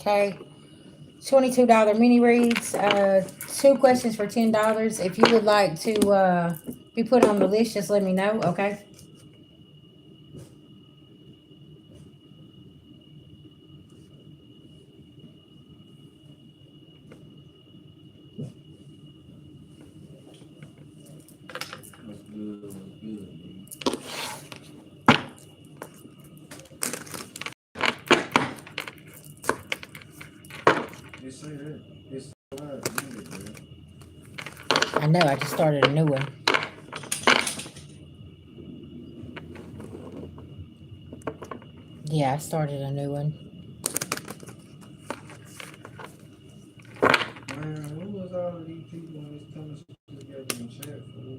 Okay. $22 mini reads. 2 questions for $10. If you would like to be put on the list, just let me know. Okay. What's good? What's good, nigga? They say that. It's live music, man. I know. I just started a new one. Yeah, I started a new one. Man, who was all of these people in this coming shit together in chat, fool?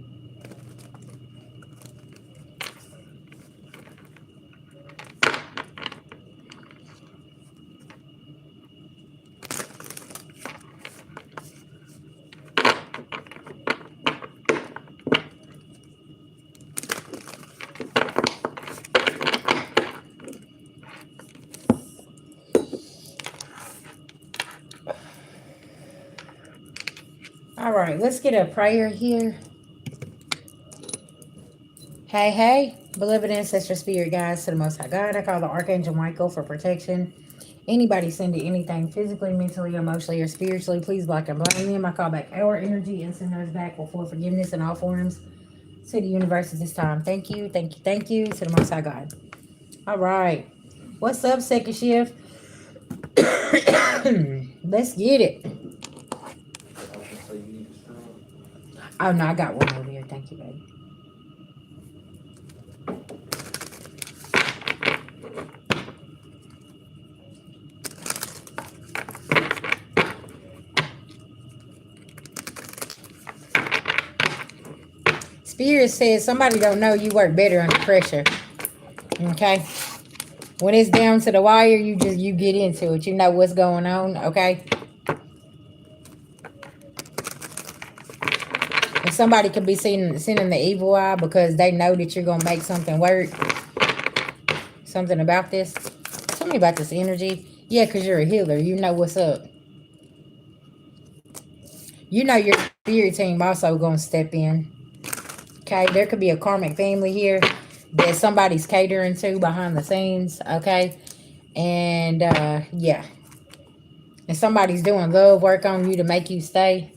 All right, let's get a prayer here. Hey, hey, beloved ancestor spirit guides to the Most High God. I call the Archangel Michael for protection. Anybody sending anything physically, mentally, emotionally, or spiritually, please block and blind them. I call back our energy and send those back with full forgiveness in all forms to the universe at this time. Thank you, thank you, thank you to the Most High God. All right. What's up, second shift? Let's get it. I was gonna say you need a straw. Oh, no, I got one over here. Thank you, baby. Spirit says somebody don't know you work better under pressure. Okay. When it's down to the wire, you get into it. You know what's going on. Okay. And somebody could be sending the evil eye because they know that you're gonna make something work. Something about this. Tell me about this energy. Yeah, because you're a healer. You know what's up. You know your spirit team also gonna step in. Okay, there could be a karmic family here that somebody's catering to behind the scenes. Okay, and yeah, and somebody's doing love work on you to make you stay.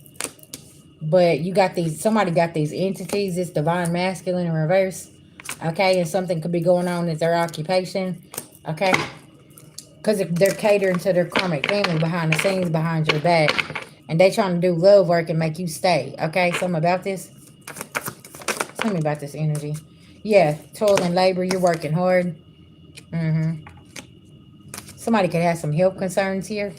But you got these. Somebody got these entities. It's divine masculine in reverse. Okay, and something could be going on at their occupation. Okay, because they're catering to their karmic family behind the scenes, behind your back, and they trying to do love work and make you stay. Okay, something about this. Tell me about this energy. Yeah, toil and labor. You're working hard. Mm-hmm. Somebody could have some health concerns here.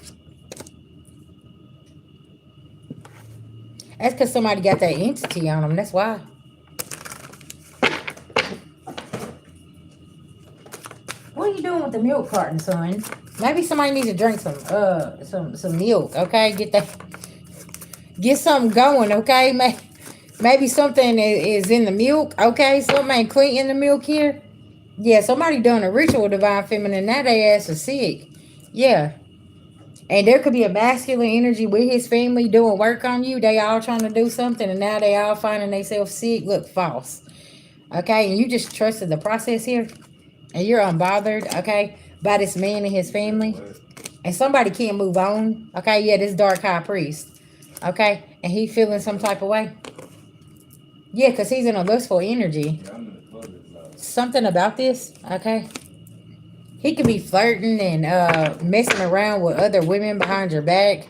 That's because somebody got that entity on them. That's why. What are you doing with the milk carton, son? Maybe somebody needs to drink some milk. Okay, get something going. Okay, maybe something is in the milk. Okay, something ain't clean in the milk here. Yeah, somebody doing a ritual divine feminine. Now they ass are sick. Yeah. And there could be a masculine energy with his family doing work on you. They all trying to do something, and now they all finding themselves sick. Look, false. Okay, and you just trusted the process here, and you're unbothered. Okay, by this man and his You said family, what? and somebody can't move on. Okay, yeah, this dark high priest. Okay, and he feeling some type of way. Yeah, cause he's in a lustful energy. Yeah, I'm in the public cloud. Something about this. Okay, he could be flirting and messing around with other women behind your back.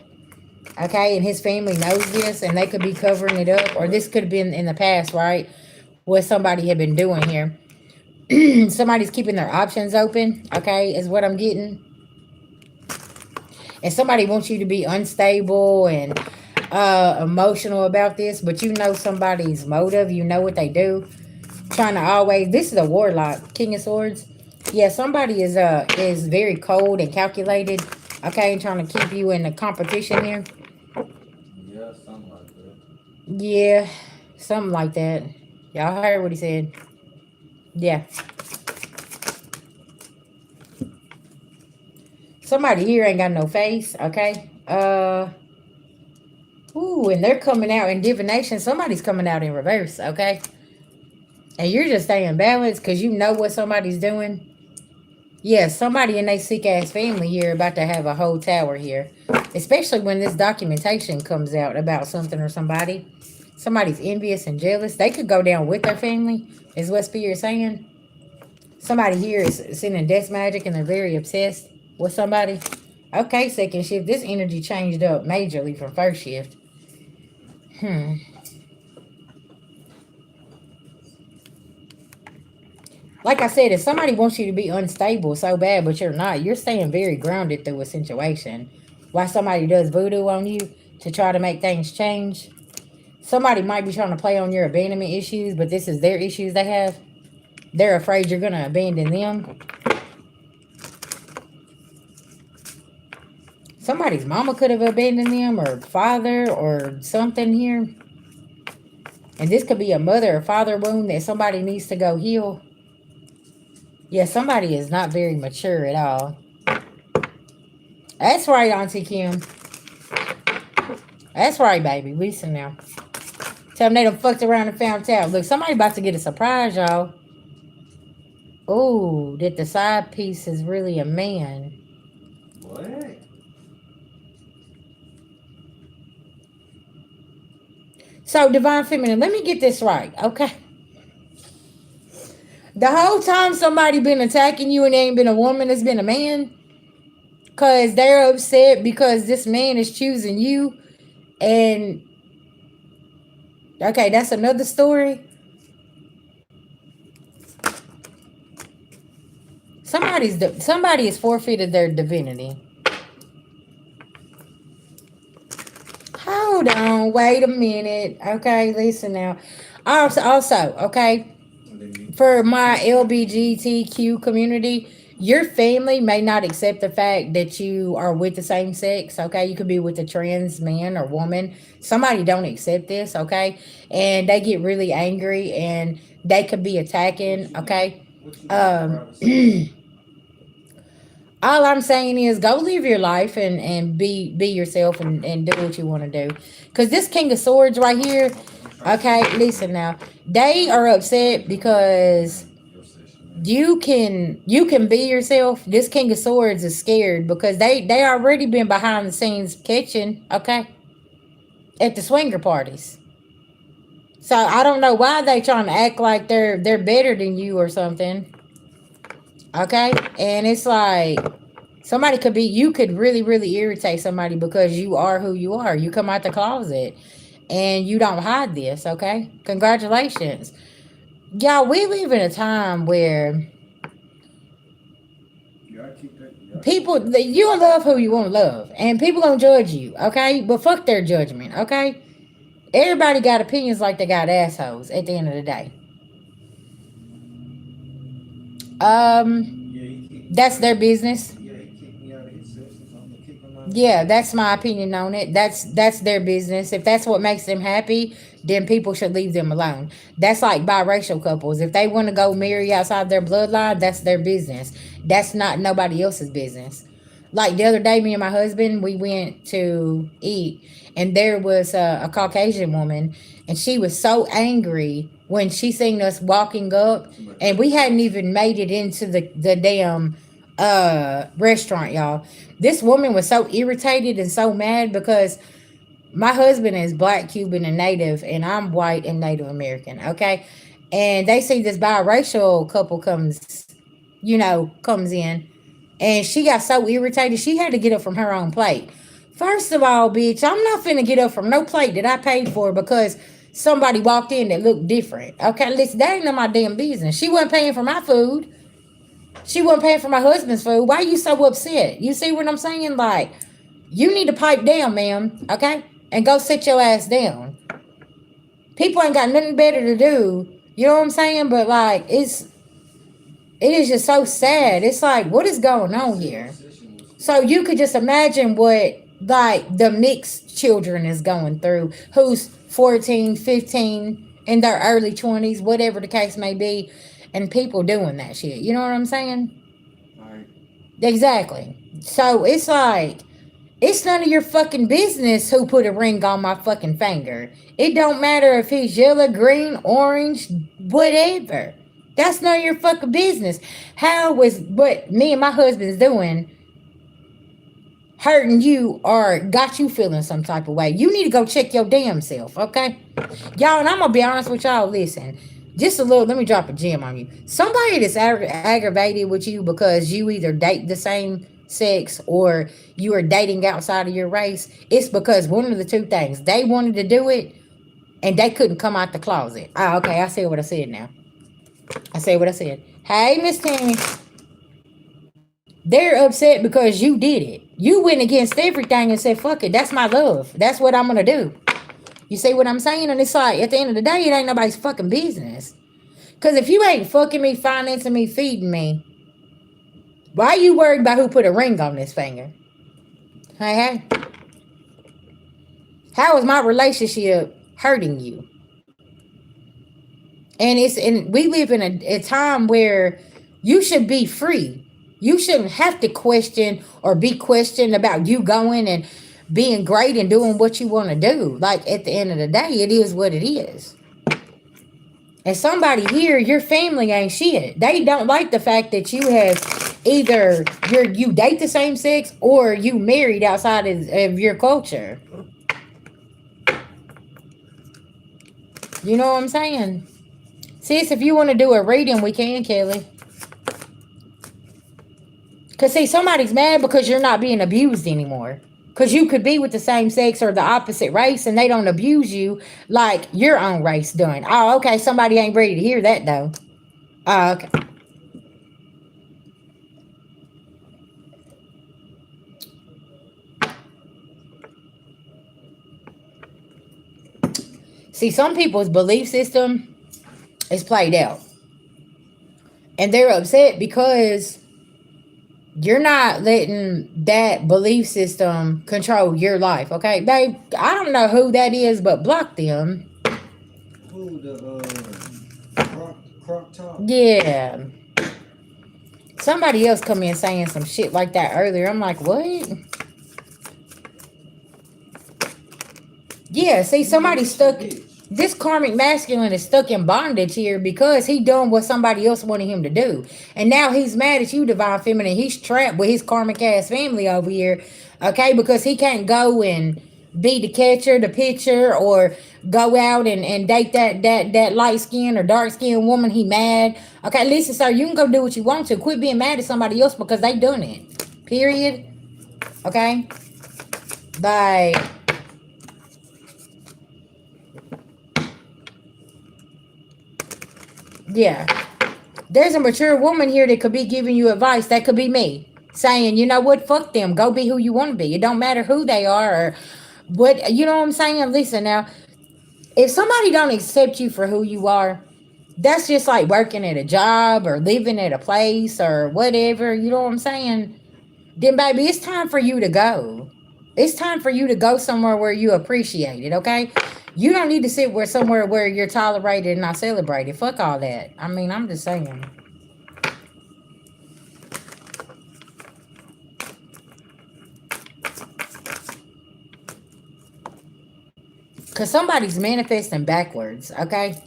Okay, and his family knows this, and they could be covering it up, or this could have been in the past, right? What somebody had been doing here. Somebody's keeping their options open. Okay, is what I'm getting. And somebody wants you to be unstable and emotional about this, but you know somebody's motive. You know what they do. Trying to always. This is a warlock, King of Swords. Yeah, somebody is very cold and calculated. Okay, and trying to keep you in the competition here. Yeah, something like that. Yeah, something like that. Y'all heard what he said. Yeah. Somebody here ain't got no face, okay? Ooh, and they're coming out in divination. Somebody's coming out in reverse, okay? And you're just staying balanced because you know what somebody's doing. Yeah, somebody in a sick ass family here about to have a whole tower here. Especially when this documentation comes out about something or somebody. Somebody's envious and jealous. They could go down with their family, is what Spirit's saying. Somebody here is sending death magic and they're very obsessed with somebody. Okay, second shift. This energy changed up majorly from first shift. Like I said, if somebody wants you to be unstable so bad, but you're not, you're staying very grounded through a situation. Why somebody does voodoo on you to try to make things change. Somebody might be trying to play on your abandonment issues, but this is their issues they have. They're afraid you're going to abandon them. Somebody's mama could have abandoned them, or father, or something here. And this could be a mother or father wound that somebody needs to go heal. Yeah, somebody is not very mature at all. That's right, Auntie Kim. That's right, baby. Listen now. Tell them they done fucked around and found out. Look, somebody about to get a surprise, y'all. Oh, that the side piece is really a man. What? So, Divine Feminine, let me get this right, okay? The whole time somebody been attacking you and it ain't been a woman, it's been a man. Because they're upset because this man is choosing you. And, okay, that's another story. Somebody has forfeited their divinity. Hold on, wait a minute. Okay, listen now. Also, okay, for my LGBTQ community, your family may not accept the fact that you are with the same sex. Okay, you could be with a trans man or woman. Somebody don't accept this. Okay, and they get really angry and they could be attacking. Okay. All I'm saying is go live your life and be yourself and do what you want to do. Because this King of Swords right here, okay, listen now. They are upset because you can be yourself. This King of Swords is scared because they already been behind the scenes catching, okay, at the swinger parties. So I don't know why they trying to act like they're better than you or something. Okay? And it's like somebody could be, you could really, really irritate somebody because you are who you are. You come out the closet and you don't hide this, okay? Congratulations. Y'all, we live in a time where people, you don't love who you want to love. And people gonna judge you, okay? But fuck their judgment, okay? Everybody got opinions like they got assholes at the end of the day. That's their business. Yeah, that's my opinion on it. That's their business. If that's what makes them happy, then people should leave them alone. That's like biracial couples. If they want to go marry outside their bloodline, that's their business. That's not nobody else's business. Like the other day, me and my husband, we went to eat, and there was a Caucasian woman, and she was so angry when she seen us walking up, and we hadn't even made it into the damn restaurant, y'all. This woman was so irritated and so mad because my husband is black, Cuban, and Native, and I'm white and Native American, okay? And they see this biracial couple comes in, and she got so irritated, she had to get up from her own plate. First of all, bitch, I'm not finna get up from no plate that I paid for because somebody walked in that looked different. Okay, listen, that ain't none of my damn business. She wasn't paying for my food. She wasn't paying for my husband's food. Why are you so upset? You see what I'm saying? Like, you need to pipe down, ma'am, okay? And go sit your ass down. People ain't got nothing better to do. You know what I'm saying? But like, it is just so sad. It's like, what is going on here? So you could just imagine what like the mixed children is going through, who's 14, 15, in their early 20s, whatever the case may be, and people doing that shit. You know what I'm saying? Right. Exactly. So it's like, it's none of your fucking business who put a ring on my fucking finger. It don't matter if he's yellow, green, orange, whatever. That's none of your fucking business. How was what me and my husband's doing hurting you or got you feeling some type of way? You need to go check your damn self, okay? Y'all, and I'm gonna be honest with y'all, listen. Just a little, let me drop a gem on you. Somebody that's aggravated with you because you either date the same sex or you are dating outside of your race, it's because one of the two things. They wanted to do it and they couldn't come out the closet. Ah, okay, I said what I said now. I said what I said. Hey, Miss Tammy. They're upset because you did it. You went against everything and said, fuck it, that's my love. That's what I'm gonna do. You see what I'm saying? And it's like, at the end of the day, it ain't nobody's fucking business. Because if you ain't fucking me, financing me, feeding me, why are you worried about who put a ring on this finger? Hey, hey. How is my relationship hurting you? And we live in a time where you should be free. You shouldn't have to question or be questioned about you going and being great and doing what you want to do. Like at the end of the day, it is what it is. And somebody here, your family ain't shit. They don't like the fact that you have either you date the same sex or you married outside of your culture. You know what I'm saying? Sis, if you want to do a reading, we can, Kelly. Because, see, somebody's mad because you're not being abused anymore. Because you could be with the same sex or the opposite race and they don't abuse you like your own race doing. Oh, okay. Somebody ain't ready to hear that, though. Oh, okay. See, some people's belief system is played out. And they're upset because you're not letting that belief system control your life, okay? Babe, I don't know who that is, but block them. Who crop top? Yeah. Somebody else come in saying some shit like that earlier. I'm like, what? Yeah, see, somebody stuck. This karmic masculine is stuck in bondage here because he doing what somebody else wanted him to do. And now he's mad at you, divine feminine. He's trapped with his karmic ass family over here, okay? Because he can't go and be the catcher, the pitcher, or go out and date that light skinned or dark skinned woman. He mad. Okay, listen, sir, you can go do what you want to. Quit being mad at somebody else because they done it. Period. Okay? Like, yeah. There's a mature woman here that could be giving you advice. That could be me saying, you know what, fuck them. Go be who you want to be. It don't matter who they are or what, you know what I'm saying? Listen now, if somebody don't accept you for who you are, that's just like working at a job or living at a place or whatever. You know what I'm saying? Then, baby, it's time for you to go. It's time for you to go somewhere where you appreciate it, okay? You don't need to sit somewhere where you're tolerated and not celebrated. Fuck all that. I mean, I'm just saying. Because somebody's manifesting backwards, okay?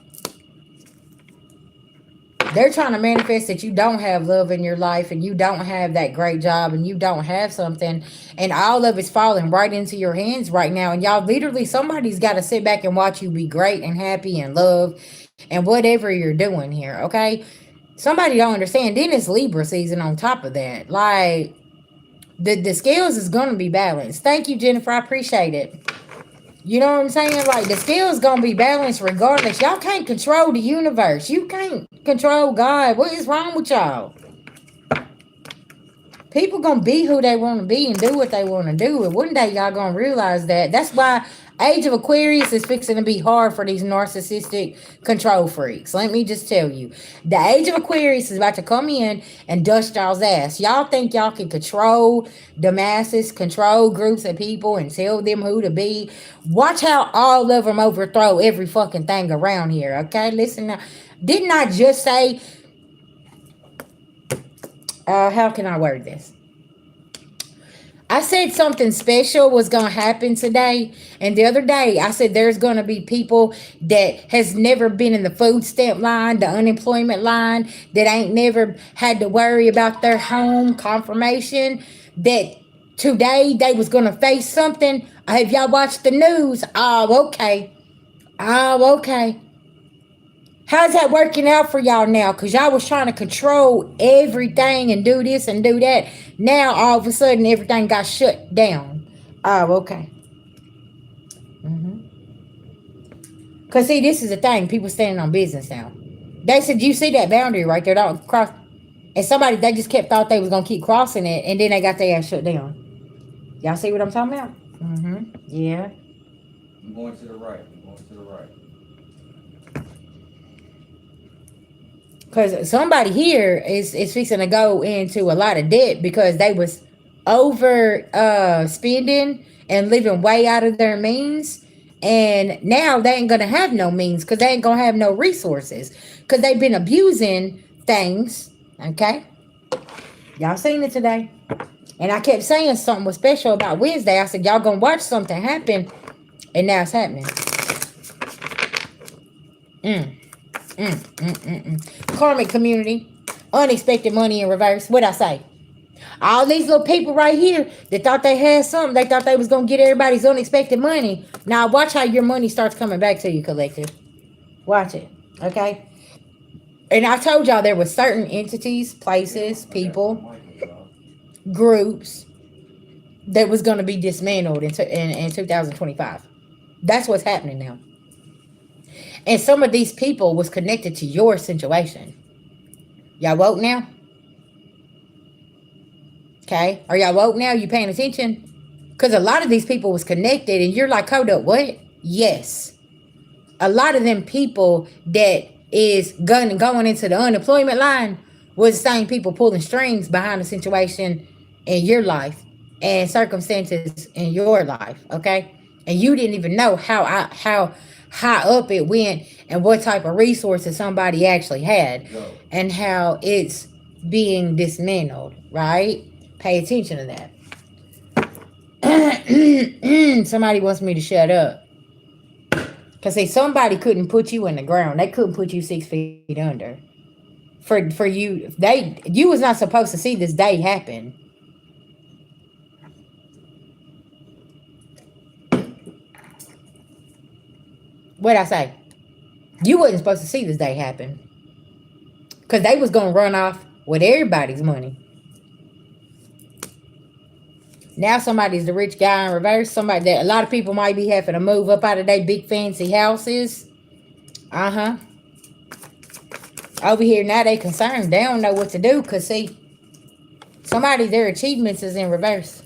They're trying to manifest that you don't have love in your life and you don't have that great job and you don't have something. And all of it's falling right into your hands right now. And y'all, literally, somebody's got to sit back and watch you be great and happy and love and whatever you're doing here, okay? Somebody don't understand. Then it's Libra season on top of that. Like, the scales is going to be balanced. Thank you, Jennifer. I appreciate it. You know what I'm saying? Like, the scale's gonna be balanced regardless. Y'all can't control the universe. You can't control God. What is wrong with y'all? People gonna be who they want to be and do what they want to do. And one day y'all gonna realize that. That's why Age of Aquarius is fixing to be hard for these narcissistic control freaks. Let me just tell you. The Age of Aquarius is about to come in and dust y'all's ass. Y'all think y'all can control the masses, control groups of people and tell them who to be. Watch how all of them overthrow every fucking thing around here, okay? Listen now. Didn't I just say, how can I word this? I said something special was gonna happen today, and the other day I said there's gonna be people that has never been in the food stamp line, the unemployment line, that ain't never had to worry about their home confirmation. That today they was gonna face something. Have y'all watched the news? Oh, okay. Oh, okay. How's that working out for y'all now? Because y'all was trying to control everything and do this and do that. Now, all of a sudden, everything got shut down. Oh, okay. Because, see, this is the thing. People standing on business now. They said, you see that boundary right there? Don't cross. And somebody, they just kept thought they was going to keep crossing it. And then they got their ass shut down. Y'all see what I'm talking about? Yeah. I'm going to the right. I'm going to the right. Because somebody here is fixing to go into a lot of debt because they was over spending and living way out of their means, and now they ain't gonna have no means because they ain't gonna have no resources because they've been abusing things. Okay, y'all seen it today, and I kept saying something was special about Wednesday. I said y'all gonna watch something happen, and now it's happening. Karmic community, unexpected money in reverse. What I say? All these little people right here that thought they had something, they thought they was gonna get everybody's unexpected money. Now watch how your money starts coming back to you, collective. Watch it, okay? And I told y'all there were certain entities, places, people, groups that was gonna be dismantled in 2025. That's what's happening now. And some of these people was connected to your situation. Y'all woke now? Okay. Are y'all woke now? You paying attention? Because a lot of these people was connected and you're like, hold up, what? Yes. A lot of them people that is going into the unemployment line was the same people pulling strings behind the situation in your life and circumstances in your life. Okay. And you didn't even know how high up it went and what type of resources somebody actually had and how it's being dismantled, right? Pay attention to that. Somebody wants me to shut up. Because say somebody couldn't put you in the ground. They couldn't put you 6 feet under. For you, you was not supposed to see this day happen. What'd I say? You wasn't supposed to see this day happen. Because they was going to run off with everybody's money. Now somebody's the rich guy in reverse. Somebody that a lot of people might be having to move up out of their big fancy houses. Over here now they concerned. They don't know what to do. Because see, somebody, their achievements is in reverse.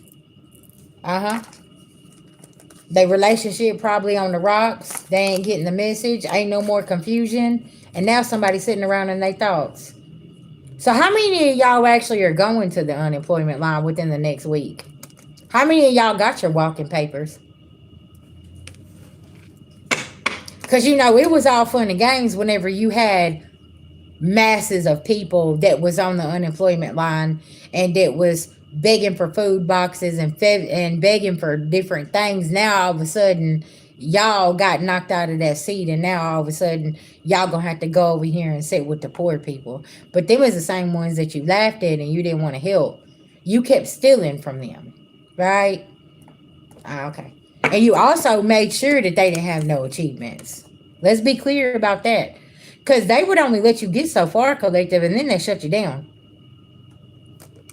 Their relationship probably on the rocks. They ain't getting the message. Ain't no more confusion. And now somebody's sitting around in their thoughts. So how many of y'all actually are going to the unemployment line within the next week? How many of y'all got your walking papers? Because, you know, it was all fun and games whenever you had masses of people that was on the unemployment line and that was begging for food boxes and begging for different things. Now, all of a sudden, y'all got knocked out of that seat, and now all of a sudden, y'all gonna have to go over here and sit with the poor people. But them was the same ones that you laughed at and you didn't want to help. You kept stealing from them. Right? Okay. And you also made sure that they didn't have no achievements. Let's be clear about that. Because they would only let you get so far, collective, and then they shut you down.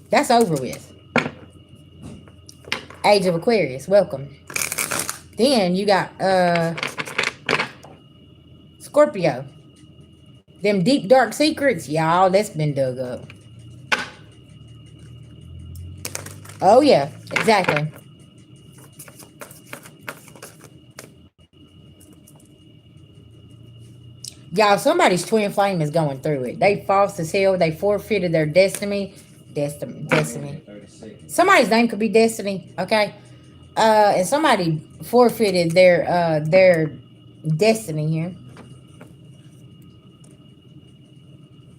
That's over with. Age of Aquarius, welcome. Then you got Scorpio. Them deep, dark secrets, y'all, that's been dug up. Oh, yeah, exactly. Y'all, somebody's twin flame is going through it. They false as hell. They forfeited their destiny. Destiny. Somebody's name could be Destiny, okay? And somebody forfeited their destiny here.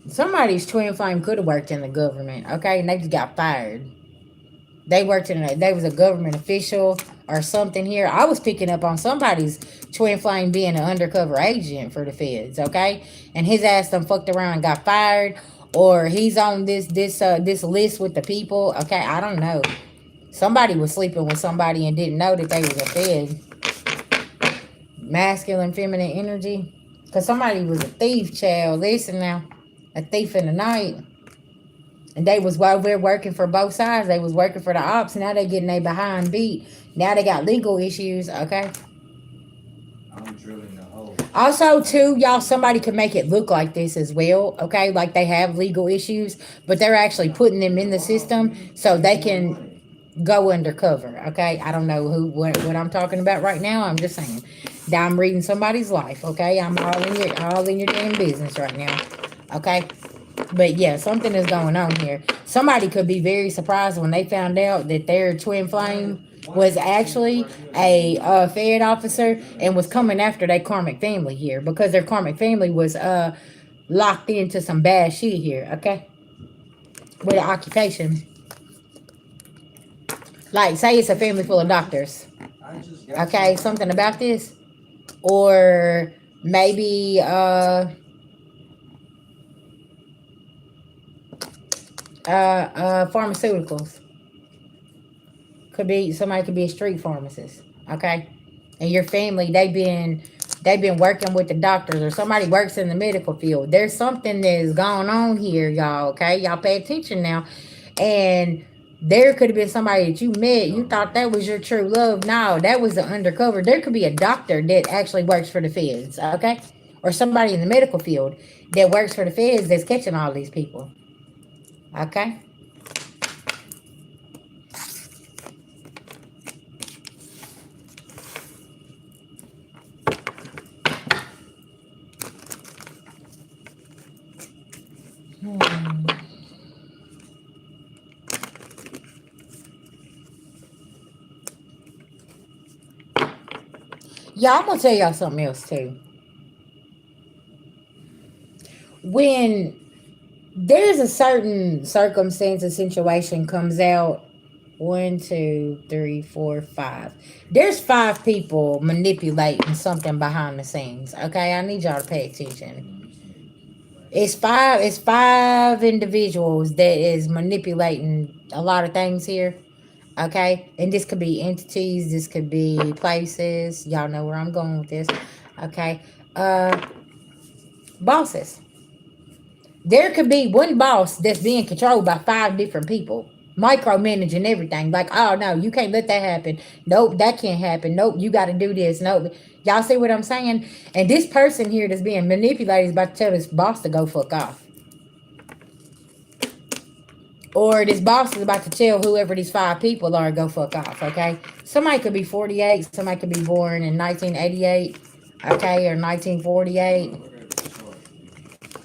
Somebody's twin flame could have worked in the government, okay? And they just got fired. They worked they was a government official or something here. I was picking up on somebody's twin flame being an undercover agent for the feds, okay? And his ass done fucked around and got fired, or he's on this list with the people, okay? I don't know. Somebody was sleeping with somebody and didn't know that they was a fed. Masculine, feminine energy. Because somebody was a thief, child. Listen now. A thief in the night. And they was, while we're working for both sides, they was working for the ops. Now they getting they behind beat. Now they got legal issues, okay? I'm drilling the hole. Also, too, y'all, somebody could make it look like this as well, okay? Like they have legal issues, but they're actually putting them in the system so they can go undercover, okay? I don't know what I'm talking about right now. I'm just saying. I'm reading somebody's life, okay? I'm all in your damn business right now, okay? But yeah, something is going on here. Somebody could be very surprised when they found out that their twin flame was actually a Fed officer and was coming after their karmic family here because their karmic family was locked into some bad shit here, okay? With an occupation. Like, say it's a family full of doctors. Okay, something about this. Or maybe pharmaceuticals. Could be somebody could be a street pharmacist, okay? And your family, they've been working with the doctors, or somebody works in the medical field. There's something that is going on here, y'all, okay? Y'all pay attention now. And there could have been somebody that you met. You thought that was your true love. No, that was the undercover. There could be a doctor that actually works for the feds, okay? Or somebody in the medical field that works for the feds that's catching all these people, okay? Yeah, I'm gonna tell y'all something else too. When there's a certain circumstance, a situation comes out, 1, 2, 3, 4, 5. There's 5 people manipulating something behind the scenes. Okay, I need y'all to pay attention. It's five individuals that is manipulating a lot of things here. Okay, and this could be entities, this could be places. Y'all know where I'm going with this. Okay, bosses. There could be one boss that's being controlled by 5 different people, micromanaging everything. Like, oh no, you can't let that happen. Nope, that can't happen. Nope, you got to do this. Nope. Y'all see what I'm saying? And this person here that's being manipulated is about to tell this boss to go fuck off. Or this boss is about to tell whoever these 5 people are, go fuck off, okay? Somebody could be 48. Somebody could be born in 1988, okay, or 1948.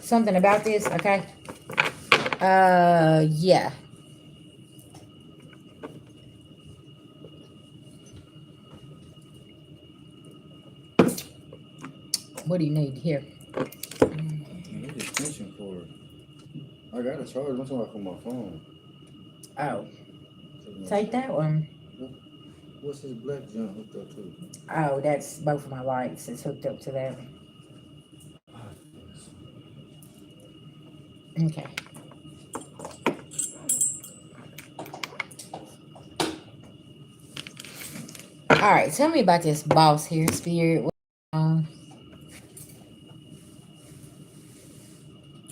Something about this, okay? Yeah. What do you need here? I need extension cord. I got a charge. I'm talking about from my phone. Oh. Take that one. What's this black junk hooked up to? Oh, that's both of my lights. It's hooked up to that. Okay. All right, tell me about this boss here, Spirit.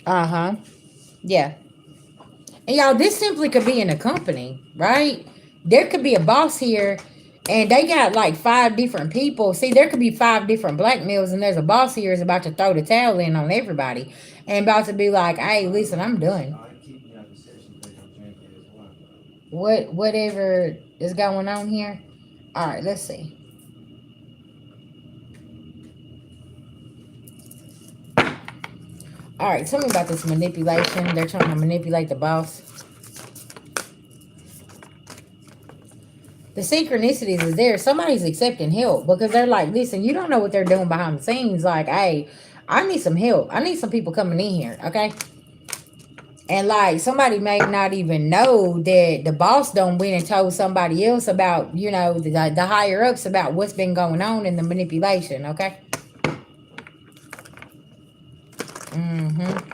Uh-huh. Yeah. And y'all, this simply could be in a company, right? There could be a boss here and they got like 5 different people. See, there could be 5 different blackmails and there's a boss here is about to throw the towel in on everybody and about to be like, hey, listen, I'm done. Whatever is going on here. All right, let's see. All right, tell me about this manipulation. They're trying to manipulate the boss. The synchronicities is there. Somebody's accepting help because they're like, listen, you don't know what they're doing behind the scenes. Like, hey, I need some help. I need some people coming in here, okay? And like somebody may not even know that the boss don't went and told somebody else about, you know, the higher ups about what's been going on in the manipulation, okay? Mm-hmm.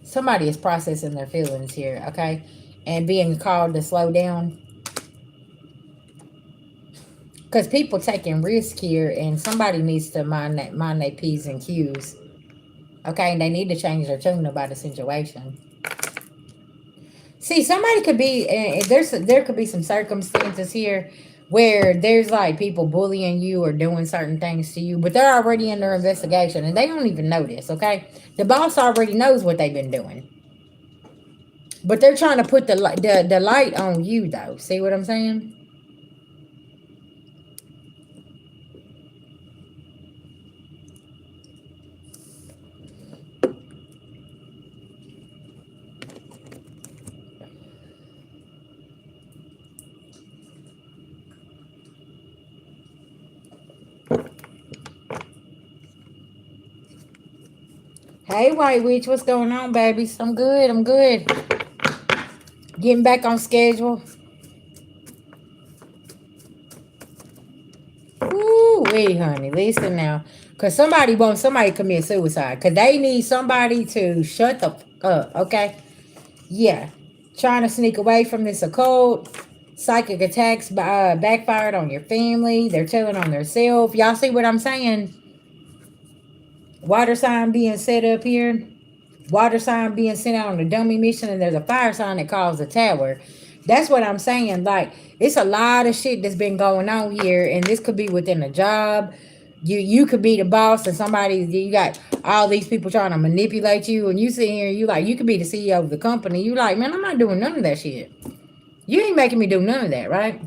Somebody is processing their feelings here, okay? And being called to slow down. Because people taking risk here, and somebody needs to mind their P's and Q's. Okay, and they need to change their tune about the situation. See, somebody could be, and there could be some circumstances here where there's like people bullying you or doing certain things to you, but they're already in their investigation and they don't even know this, okay? The boss already knows what they've been doing. But they're trying to put the light on you though. See what I'm saying? Hey, White Witch, what's going on, babies? I'm good. I'm good. Getting back on schedule. Ooh, wait, honey. Listen now. Because somebody wants somebody to commit suicide. Because they need somebody to shut the fuck up, okay? Yeah. Trying to sneak away from this occult. Psychic attacks backfired on your family. They're telling on themselves. Y'all see what I'm saying? Water sign being set up here. Water sign being sent out on a dummy mission, and there's a fire sign that calls the tower. That's what I'm saying. Like, it's a lot of shit that's been going on here, and this could be within a job. You could be the boss, and somebody, you got all these people trying to manipulate you, and you sit here and you like, you could be the CEO of the company. You like, man, I'm not doing none of that shit. You ain't making me do none of that, right?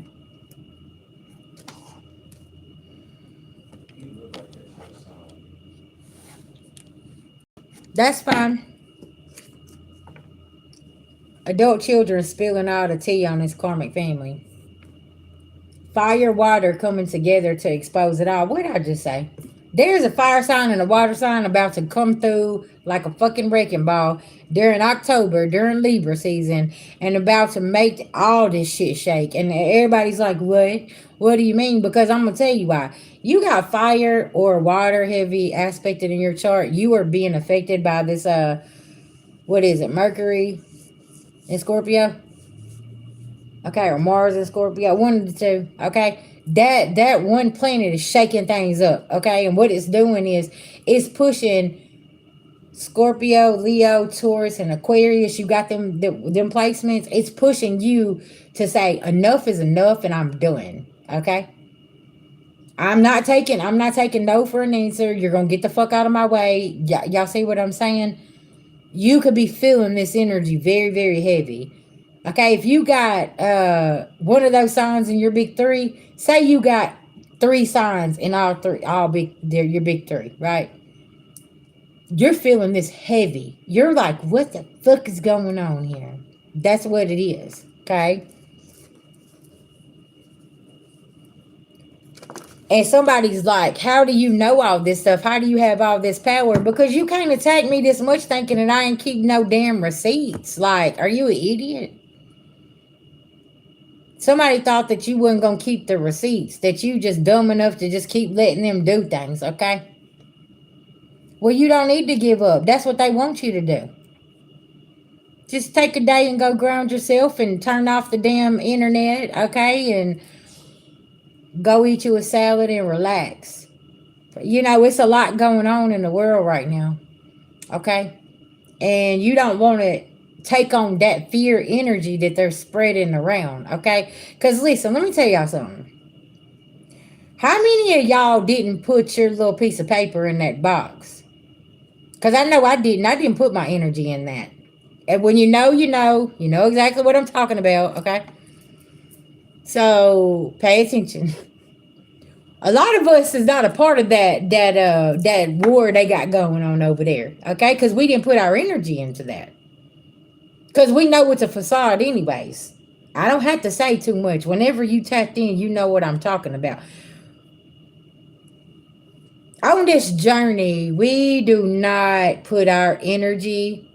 That's fine. Adult children spilling all the tea on this karmic family. Fire, water coming together to expose it all. What did I just say? There's a fire sign and a water sign about to come through like a fucking wrecking ball during October, during Libra season, and about to make all this shit shake. And everybody's like, what? What do you mean? Because I'm going to tell you why. You got fire or water heavy aspected in your chart. You are being affected by this, what is it, Mercury in Scorpio? Okay, or Mars and Scorpio, one of the two. Okay, that one planet is shaking things up. Okay, and what it's doing is it's pushing Scorpio, Leo, Taurus, and Aquarius. You got them placements. It's pushing you to say enough is enough, and I'm done. Okay. I'm not taking no for an answer. You're gonna get the fuck out of my way. Y'all see what I'm saying? You could be feeling this energy very, very heavy. Okay, if you got one of those signs in your big three, say you got three signs in all big, they're your big three, right? You're feeling this heavy. You're like, what the fuck is going on here? That's what it is, okay? And somebody's like, how do you know all this stuff? How do you have all this power? Because you can't attack me this much thinking that I ain't keep no damn receipts. Like, are you an idiot? Somebody thought that you wasn't going to keep the receipts, that you just dumb enough to just keep letting them do things, okay? Well, you don't need to give up. That's what they want you to do. Just take a day and go ground yourself and turn off the damn internet, okay? And go eat you a salad and relax. You know, it's a lot going on in the world right now, okay? And you don't want to take on that fear energy that they're spreading around, okay? Because listen, let me tell y'all something. How many of y'all didn't put your little piece of paper in that box? Because I know I didn't. I didn't put my energy in that. And when you know exactly what I'm talking about, okay? So pay attention. A lot of us is not a part of that war they got going on over there, okay? Because we didn't put our energy into that. Because we know it's a facade anyways. I don't have to say too much. Whenever you tapped in, you know what I'm talking about. On this journey, we do not put our energy,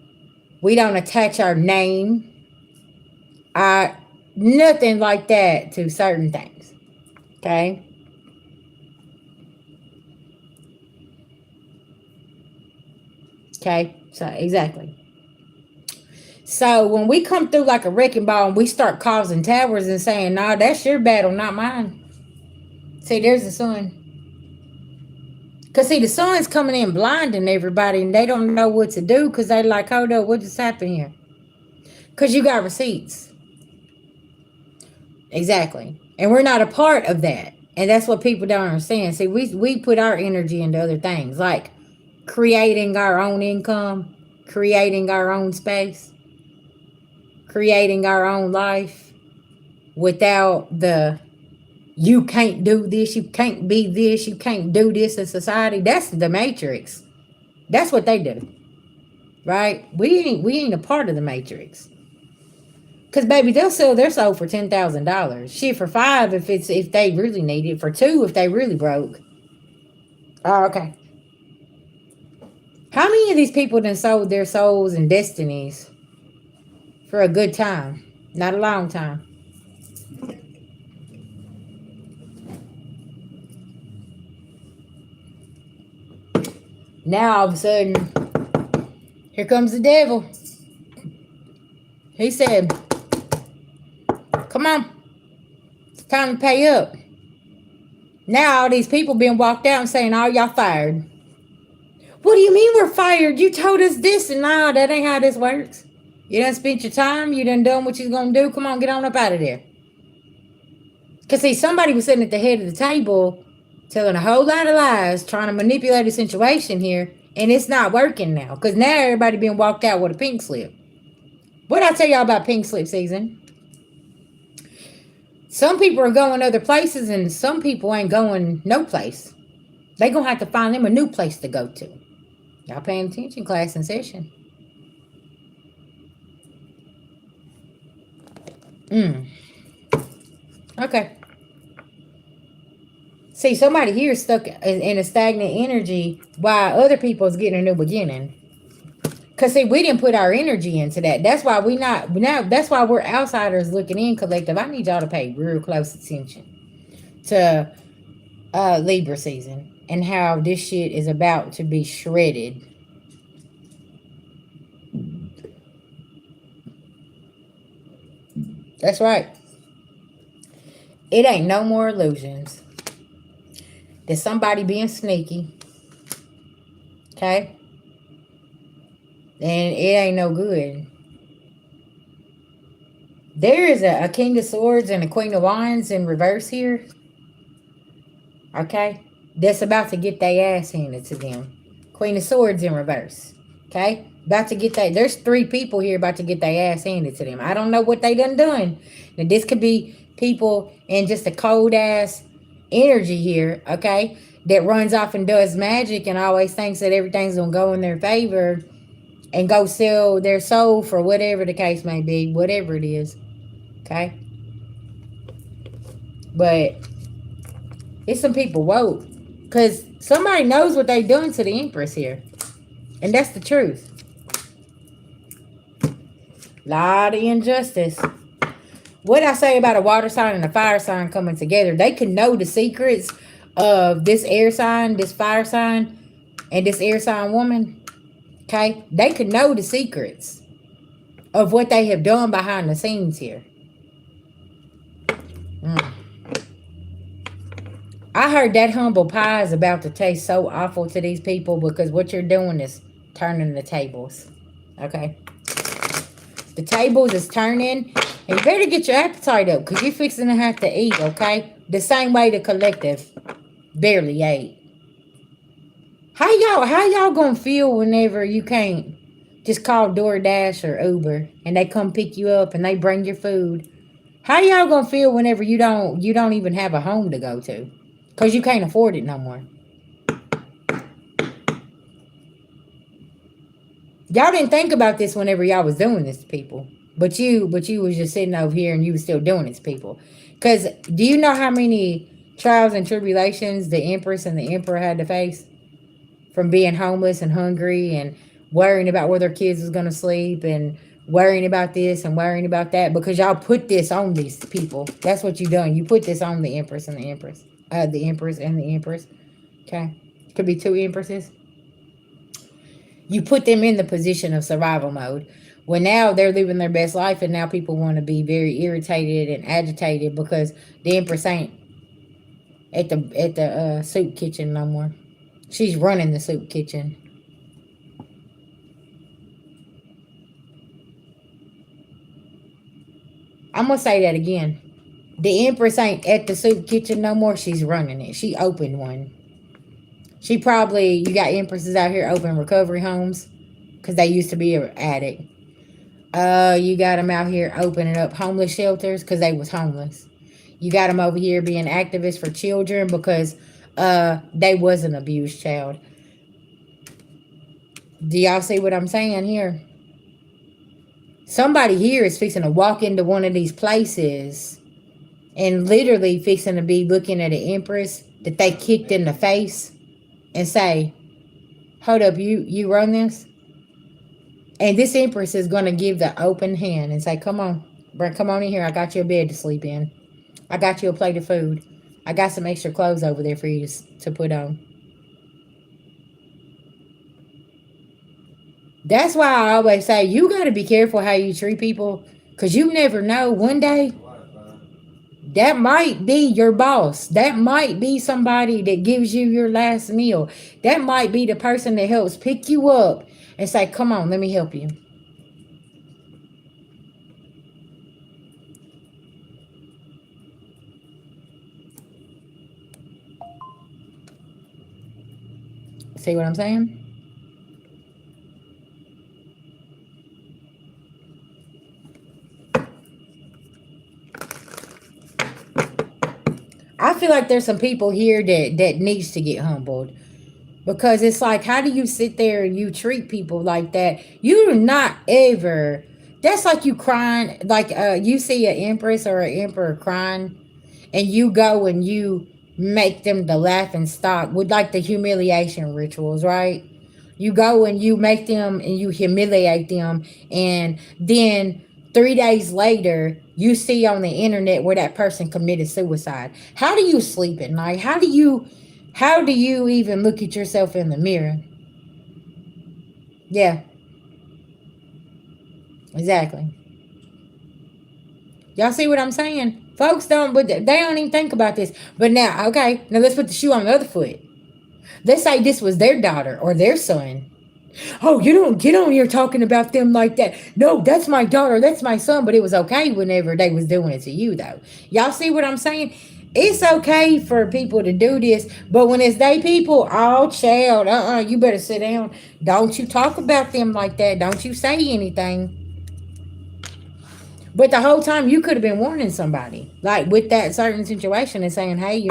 we don't attach our name, our nothing like that to certain things. Okay? Okay? So exactly. So when we come through like a wrecking ball and we start causing towers and saying, "Nah, that's your battle, not mine." See, there's the sun. Cause see, the sun's coming in blinding everybody, and they don't know what to do. Cause they like, "Hold up, what just happened here?" Cause you got receipts, exactly, and we're not a part of that, and that's what people don't understand. See, we put our energy into other things, like creating our own income, creating our own space, creating our own life, without the you can't do this, you can't be this, you can't do this in society. That's the matrix. That's what they do, right? We ain't a part of the matrix. Cause baby, they'll sell their soul for $10,000. Shit, for five if they really need it. For two if they really broke. Oh, okay. How many of these people then sold their souls and destinies for a good time? Not a long time. Now all of a sudden, here comes the devil. He said, "Come on, it's time to pay up." Now all these people being walked out and saying, "Oh, y'all fired." What do you mean we're fired? You told us this, and nah, that ain't how this works. You done spent your time. You done what you gonna do. Come on, get on up out of there. Cause see, somebody was sitting at the head of the table, telling a whole lot of lies, trying to manipulate the situation here, and it's not working now. Cause now everybody being walked out with a pink slip. What did I tell y'all about pink slip season? Some people are going other places, and some people ain't going no place. They gonna have to find them a new place to go to. Y'all paying attention? Class in session. Okay. See, somebody here is stuck in a stagnant energy while other people is getting a new beginning. Cause see, we didn't put our energy into that. That's why we not now. That's why we're outsiders looking in, collective. I need y'all to pay real close attention to Libra season and how this shit is about to be shredded. That's right. It ain't no more illusions. There's somebody being sneaky. Okay? And it ain't no good. There is a King of Swords and a Queen of Wands in reverse here. Okay? That's about to get their ass handed to them. Queen of Swords in reverse. Okay? About to get that. There's three people here about to get their ass handed to them. I don't know what they done. Now, this could be people in just a cold ass energy here. Okay? That runs off and does magic and always thinks that everything's going to go in their favor and go sell their soul for whatever the case may be. Whatever it is. Okay? But it's some people woke. Because somebody knows what they doing to the Empress here. And that's the truth. Lot of injustice. What I say about a water sign and a fire sign coming together, they can know the secrets of this air sign, this fire sign, and this air sign woman. Okay? They can know the secrets of what they have done behind the scenes here. I heard that humble pie is about to taste so awful to these people because what you're doing is turning the tables. Okay? The tables is turning, and you better get your appetite up because you're fixing to have to eat, okay? The same way the collective barely ate. How y'all gonna feel whenever you can't just call DoorDash or Uber and they come pick you up and they bring your food? How y'all gonna feel whenever you don't even have a home to go to? Because you can't afford it no more. Y'all didn't think about this whenever y'all was doing this to people. But you was just sitting over here and you was still doing it to people. Because do you know how many trials and tribulations the Empress and the Emperor had to face? from being homeless and hungry and worrying about where their kids is going to sleep and worrying about this and worrying about that, because y'all put this on these people. That's what you done. You put this on the Empress and the Empress. The Empress and the Empress. Okay. Could be two Empresses. You put them in the position of survival mode. Well, now they're living their best life, and now people want to be very irritated and agitated because the Empress ain't at the soup kitchen no more. She's running the soup kitchen. I'm gonna say that again. The Empress ain't at the soup kitchen no more. She's running it. She opened one. She probably, you got Empresses out here opening recovery homes because they used to be an addict. You got them out here opening up homeless shelters because they was homeless. You got them over here being activists for children because they was an abused child. Do y'all see what I'm saying here? Somebody here is fixing to walk into one of these places and literally fixing to be looking at an Empress that they kicked in the face and say, hold up, you run this? And this Empress is going to give the open hand and say, come on, come on in here. I got you a bed to sleep in. I got you a plate of food. I got some extra clothes over there for you to put on. That's why I always say, you got to be careful how you treat people, because you never know. One day, that might be your boss. That might be somebody that gives you your last meal. That might be the person that helps pick you up and say, come on, let me help you. See what I'm saying? I feel like there's some people here that needs to get humbled, because it's like, how do you sit there and you treat people like that? You do not ever. That's like you crying, like you see an Empress or an Emperor crying, and you go and you make them the laughing stock with like the humiliation rituals, right? You go and you make them and you humiliate them, and then 3 days later you see on the internet where that person committed suicide. How do you sleep at night? How do you even look at yourself in the mirror? Yeah, exactly. Y'all see what I'm saying? Folks don't, but they don't even think about this. But now, okay, now let's put the shoe on the other foot. Let's say this was their daughter or their son. Oh, you don't get on here talking about them like that. No, that's my daughter, that's my son. But it was okay whenever they was doing it to you, though. Y'all see what I'm saying? It's okay for people to do this, but when it's they people, oh child, you better sit down. Don't you talk about them like that. Don't you say anything. But the whole time you could have been warning somebody, like with that certain situation, and saying, hey,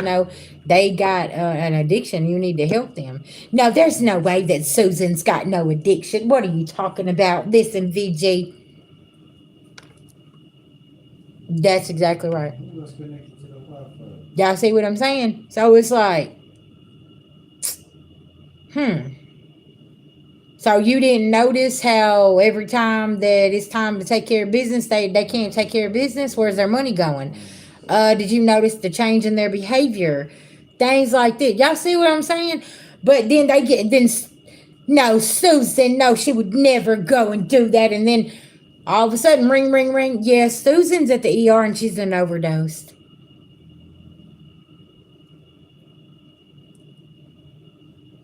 they got an addiction. You need to help them. No, there's no way that Susan's got no addiction. What are you talking about? Listen, VG. That's exactly right. Y'all see what I'm saying? So it's like, So you didn't notice how every time that it's time to take care of business, they can't take care of business? Where's their money going? Did you notice the change in their behavior? Things like that. Y'all see what I'm saying? But then no, Susan, no, she would never go and do that. And then all of a sudden, ring, ring, ring. Yes, Susan's at the ER and she's been overdosed.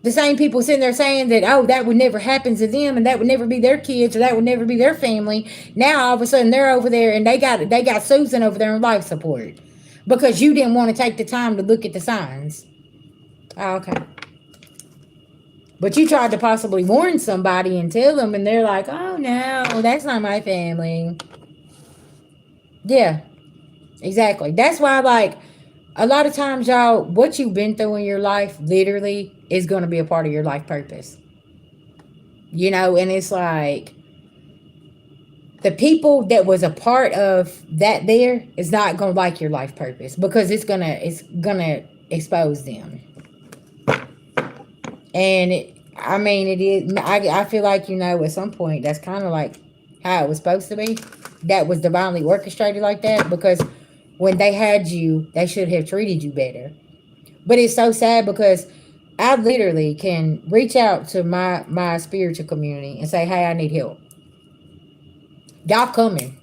The same people sitting there saying that, oh, that would never happen to them, and that would never be their kids, or that would never be their family. Now all of a sudden they're over there and they got Susan over there on life support because you didn't want to take the time to look at the signs. Oh, okay. But you tried to possibly warn somebody and tell them, and they're like, oh no, that's not my family. Yeah, exactly. That's why, like, a lot of times, y'all, what you've been through in your life literally is going to be a part of your life purpose. And it's like the people that was a part of that there is not going to like your life purpose, because it's gonna expose them. And I mean, it is. I feel like, at some point, that's kind of like how it was supposed to be. That was divinely orchestrated like that, because when they had you, they should have treated you better. But it's so sad because I literally can reach out to my spiritual community and say, "Hey, I need help. Y'all coming?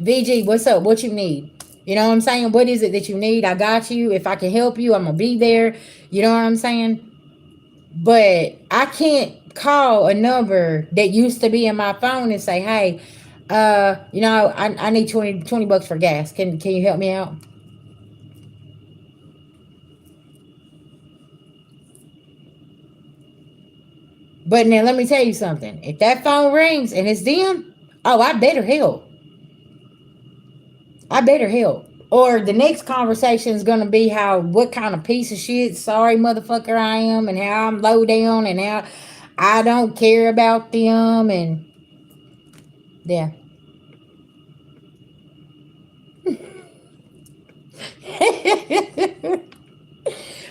VG, what's up? What you need? You know what I'm saying? What is it that you need? I got you. If I can help you, I'm gonna be there. You know what I'm saying? But I can't call a number that used to be in my phone and say, "Hey, I need 20 bucks for gas. Can you help me out?" But now let me tell you something. If that phone rings and it's them, oh, I better help. I better help. Or the next conversation is gonna be how what kind of piece of shit, sorry motherfucker I am, and how I'm low down, and how I don't care about them, and yeah.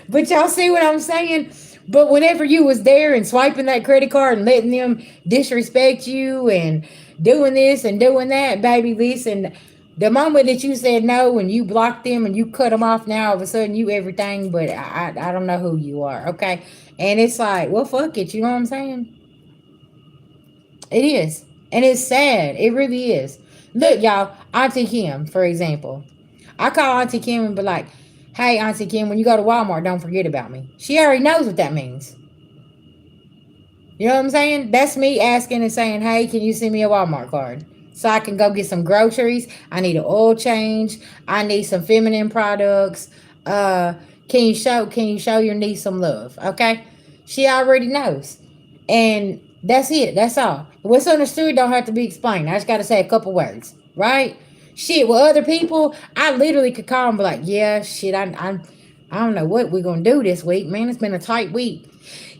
But y'all see what I'm saying? But whenever you was there and swiping that credit card and letting them disrespect you and doing this and doing that, baby, listen, the moment that you said no and you blocked them and you cut them off, now all of a sudden you everything, but I don't know who you are, okay? And it's like, well, fuck it, you know what I'm saying? It is. And it's sad. It really is. Look, y'all, Auntie Kim, for example. I call Auntie Kim and be like, "Hey, Auntie Kim, when you go to Walmart, don't forget about me." She already knows what that means. You know what I'm saying? That's me asking and saying, "Hey, can you send me a Walmart card so I can go get some groceries? I need an oil change. I need some feminine products. Uh, can you show your niece some love?" Okay? She already knows. And that's it. That's all. What's understood don't have to be explained. I just gotta say a couple words, right? Shit, with other people, I literally could call and be like, "Yeah, shit, I don't know what we're gonna do this week, man. It's been a tight week."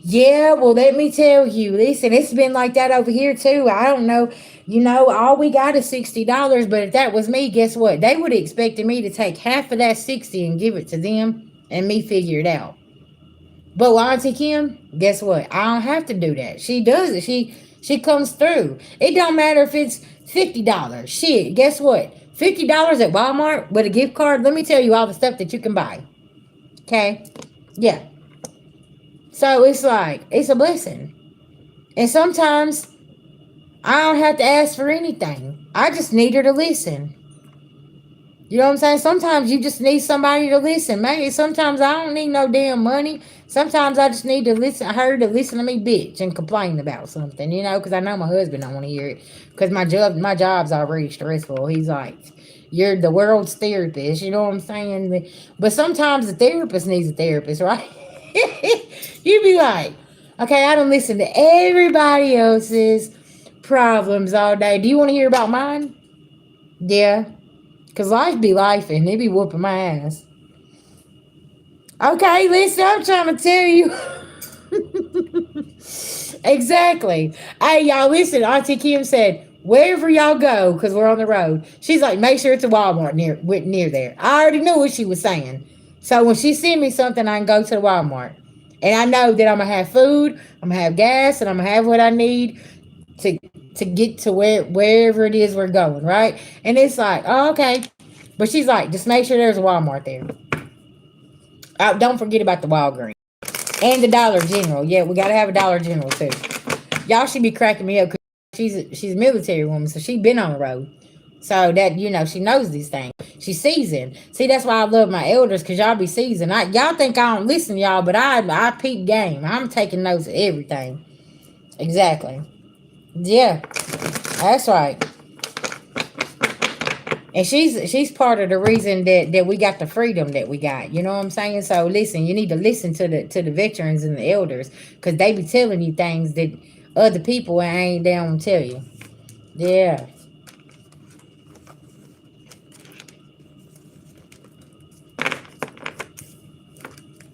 Yeah, well, let me tell you, listen, it's been like that over here too. I don't know. All we got is $60, but if that was me, guess what? They would have expected me to take half of that 60 and give it to them and me figure it out. But with Auntie Kim, guess what? I don't have to do that. She does it. She comes through. It don't matter if it's $50. Shit, guess what? $50 at Walmart with a gift card. Let me tell you all the stuff that you can buy. Okay? Yeah. So it's like, it's a blessing. And sometimes I don't have to ask for anything. I just need her to listen. You know what I'm saying? Sometimes you just need somebody to listen. Maybe sometimes I don't need no damn money. Sometimes I just need to listen her to listen to me bitch and complain about something, because I know my husband don't want to hear it. Because my job's already stressful. He's like, "You're the world's therapist," you know what I'm saying? But sometimes the therapist needs a therapist, right? You be like, "Okay, I don't listen to everybody else's problems all day. Do you want to hear about mine?" Yeah. Cause life be life and they be whooping my ass. Okay, listen, I'm trying to tell you. Exactly. Hey, y'all, listen. Auntie Kim said, "Wherever y'all go, cause we're on the road." She's like, "Make sure it's a Walmart near there." I already knew what she was saying. So when she send me something, I can go to the Walmart, and I know that I'm gonna have food, I'm gonna have gas, and I'm gonna have what I need to to get to wherever it is we're going, right? And it's like, oh, okay. But she's like, just make sure there's a Walmart there. Don't forget about the Walgreens and the Dollar General. Yeah, we gotta have a Dollar General too. Y'all should be cracking me up because she's a military woman, so she been on the road. So that she knows these things. She's seasoned. See, that's why I love my elders, because y'all be seasoned. Y'all think I don't listen, y'all, but I peep game. I'm taking notes of everything. Exactly. Yeah, that's right. And she's part of the reason that we got the freedom that we got. You know what I'm saying? So listen, you need to listen to the veterans and the elders, because they be telling you things that other people ain't down to tell you. Yeah.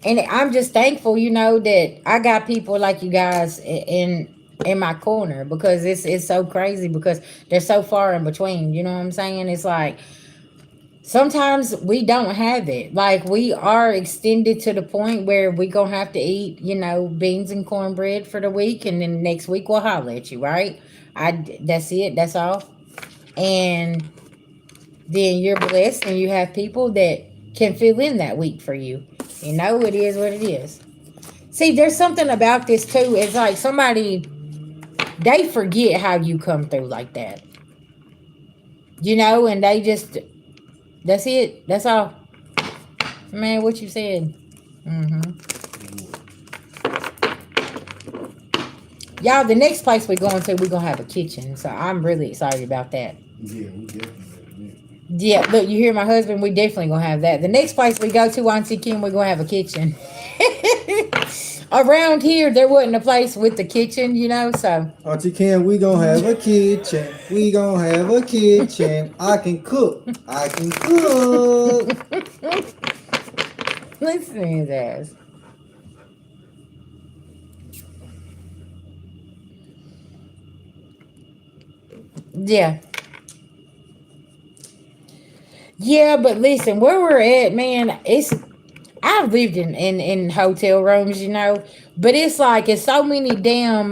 And I'm just thankful, that I got people like you guys in my corner, because it's so crazy because they're so far in between. You know what I'm saying? It's like sometimes we don't have it. Like we are extended to the point where we gonna have to eat, beans and cornbread for the week, and then next week we'll holler at you, right? That's it. That's all. And then you're blessed, and you have people that can fill in that week for you. It is what it is. See, there's something about this too. It's like somebody they forget how you come through like that, and they just that's it. That's all. Man, what you said. Y'all, the next place we're going to, we're going to have a kitchen. So I'm really excited about that. Yeah, we definitely. Yeah, look, you hear my husband? We definitely going to have that. The next place we go to, Auntie Kim, we're going to have a kitchen. Around here, there wasn't a place with the kitchen, so. Auntie Kim, we gonna have a kitchen. We gonna have a kitchen. I can cook. I can cook. Listen to his ass. Yeah. Yeah, but listen, where we're at, man, I've lived in hotel rooms, but it's like it's so many damn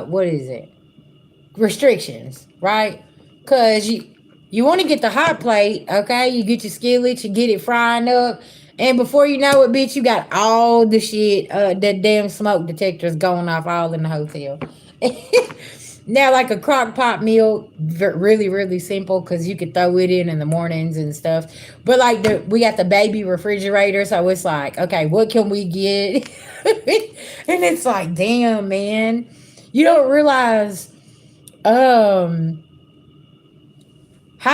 what is it? Restrictions, right? Cause you want to get the hot plate, okay? You get your skillet, you get it frying up, and before you know it, bitch, you got all the shit, that damn smoke detectors going off all in the hotel. Now, like a crock pot meal, really, really simple because you could throw it in the mornings and stuff. But like we got the baby refrigerator, so it's like, okay, what can we get? And it's like, damn, man, you don't realize how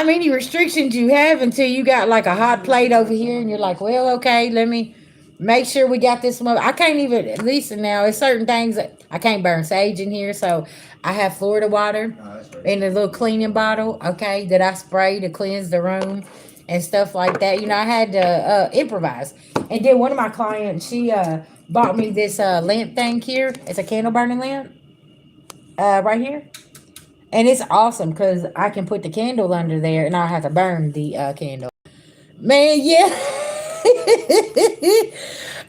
many restrictions you have until you got like a hot plate over here, and you're like, well, okay, let me make sure we got this one. I can't even, at least now, it's certain things that I can't burn sage in here, so I have Florida water in a little cleaning bottle, okay, that I spray to cleanse the room and stuff like that. I had to improvise. And then one of my clients, she bought me this lamp thing here. It's a candle burning lamp right here. And it's awesome because I can put the candle under there and I don't have to burn the candle. Man, yeah.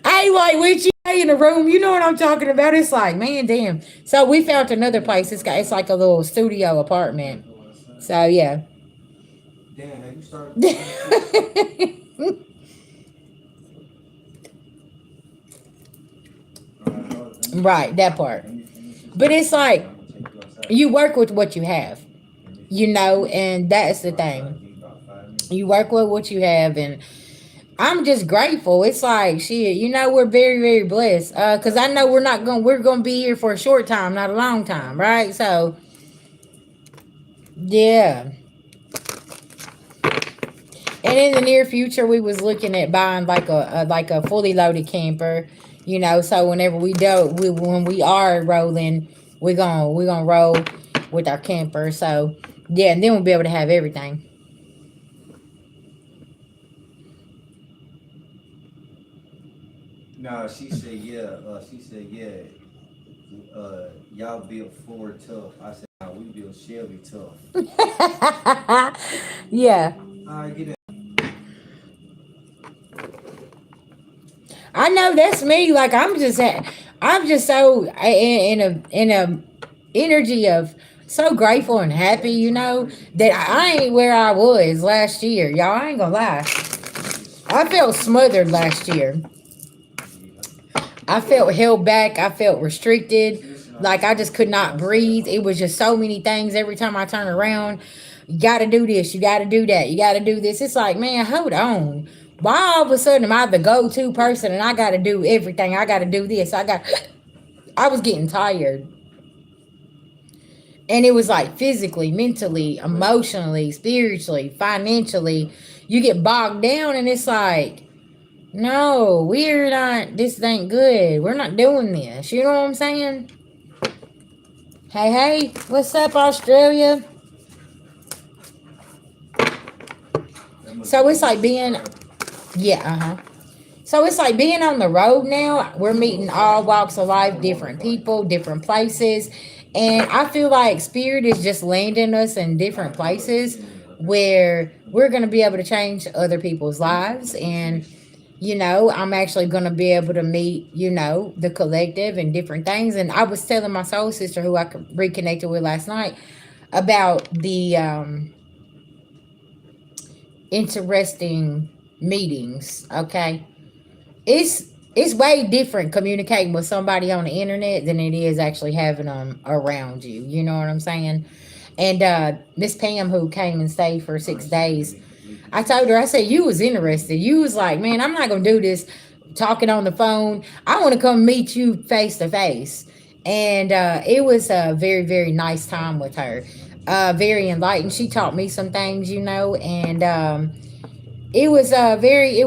I ain't like with you in the room. You know what I'm talking about? It's like, man, damn. So we found another place. It's like a little studio apartment. So yeah. Damn, have you started? Right, that part. But it's like you work with what you have, and that's the thing. You work with what you have, and I'm just grateful. It's like shit, we're very, very blessed. Cause I know we're gonna be here for a short time, not a long time, right? So yeah. And in the near future, we was looking at buying like a fully loaded camper, So whenever when we are rolling, we're gonna roll with our camper. So yeah, and then we'll be able to have everything. No, she said yeah. She said yeah. Y'all built Ford tough. I said nah, we built Chevy tough. Yeah. All right, get it. I know that's me. Like I'm just so in a energy of so grateful and happy, that I ain't where I was last year. Y'all, I ain't gonna lie. I felt smothered last year. I felt held back. I felt restricted. Like I just could not breathe. It was just so many things every time I turn around. You got to do this. You got to do that. You got to do this. It's like, man, hold on. Why all of a sudden am I the go-to person and I got to do everything? I got to do this. I was getting tired. And it was like physically, mentally, emotionally, spiritually, financially. You get bogged down and it's like, no, we're not, this ain't good. We're not doing this. You know what I'm saying? Hey, what's up, Australia? So it's like being, yeah, So it's like being on the road now. We're meeting all walks of life, different people, different places. And I feel like spirit is just landing us in different places where we're going to be able to change other people's lives. And, I'm actually going to be able to meet, the collective and different things. And I was telling my soul sister, who I reconnected with last night, about the interesting meetings. Okay. It's way different communicating with somebody on the internet than it is actually having them around you. You know what I'm saying? And Miss Pam, who came and stayed for 6 days, I told her, I said, you was interested. You was like, man, I'm not gonna do this talking on the phone. I want to come meet you face to face. And it was a very, very nice time with her. Very enlightened. She taught me some things, and it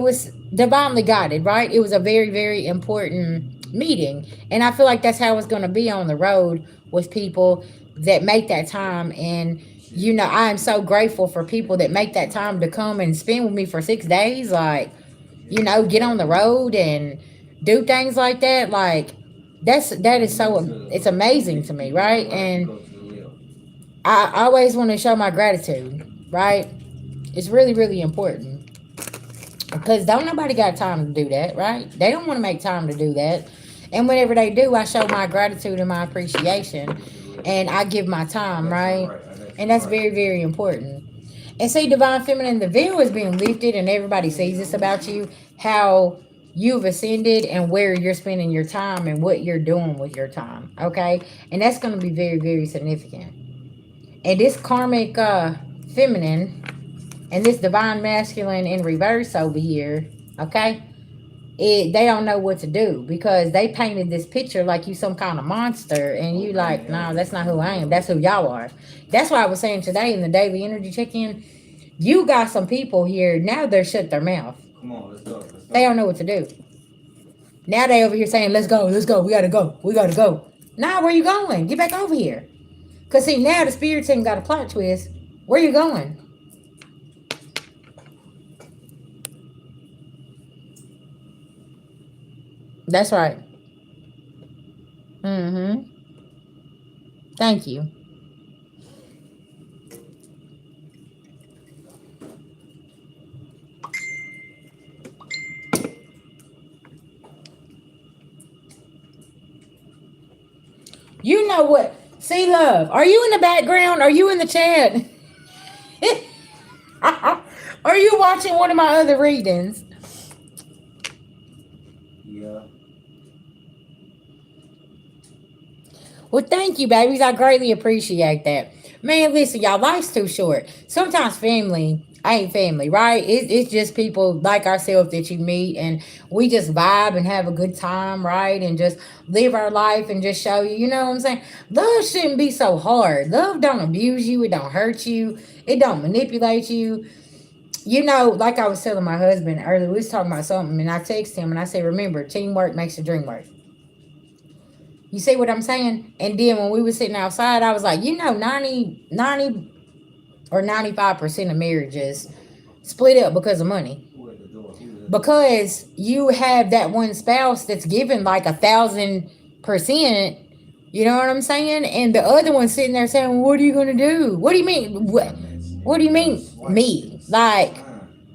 was divinely guided, right? It was a very, very important meeting. And I feel like that's how it's going to be on the road with people that make that time. And I am so grateful for people that make that time to come and spend with me for 6 days, like, get on the road and do things like that. Like, that is so, it's amazing to me, right? And I always want to show my gratitude, right? It's really, really important. Because don't nobody got time to do that, right? They don't want to make time to do that. And whenever they do, I show my gratitude and my appreciation. And I give my time, right? And that's very, very important. And see, Divine Feminine, the veil is being lifted and everybody sees this about you, how you've ascended and where you're spending your time and what you're doing with your time, okay? And that's going to be very, very significant. And this karmic feminine and this divine masculine in reverse over here, okay, they don't know what to do because they painted this picture like you some kind of monster, and you like, nah, that's not who I am. That's who y'all are. That's why I was saying today in the daily energy check-in, you got some people here now, they're shut their mouth. Come on, let's go. Let's go. They don't know what to do. Now they over here saying, let's go, we gotta go, we gotta go. Nah, where you going? Get back over here. Cause see, now the spirit team got a plot twist. Where you going? That's right. Mm-hmm. Thank you. You know what? See, love, are you in the background? Are you in the chat? Are you watching one of my other readings? Yeah. Well, thank you, babies. I greatly appreciate that. Man, listen, y'all, life's too short. Sometimes family ain't family, right? It's just people like ourselves that you meet, and we just vibe and have a good time, right? And just live our life and just show you, you know what I'm saying? Love shouldn't be so hard. Love don't abuse you. It don't hurt you. It don't manipulate you. Like I was telling my husband earlier, we was talking about something, and I texted him and I said, remember, teamwork makes the dream work. You see what I'm saying? And then when we were sitting outside, I was like, 90 or 95% of marriages split up because of money. Because you have that one spouse that's giving like 1,000%. You know what I'm saying? And the other one sitting there saying, well, what are you going to do? What do you mean? What do you mean me? Like,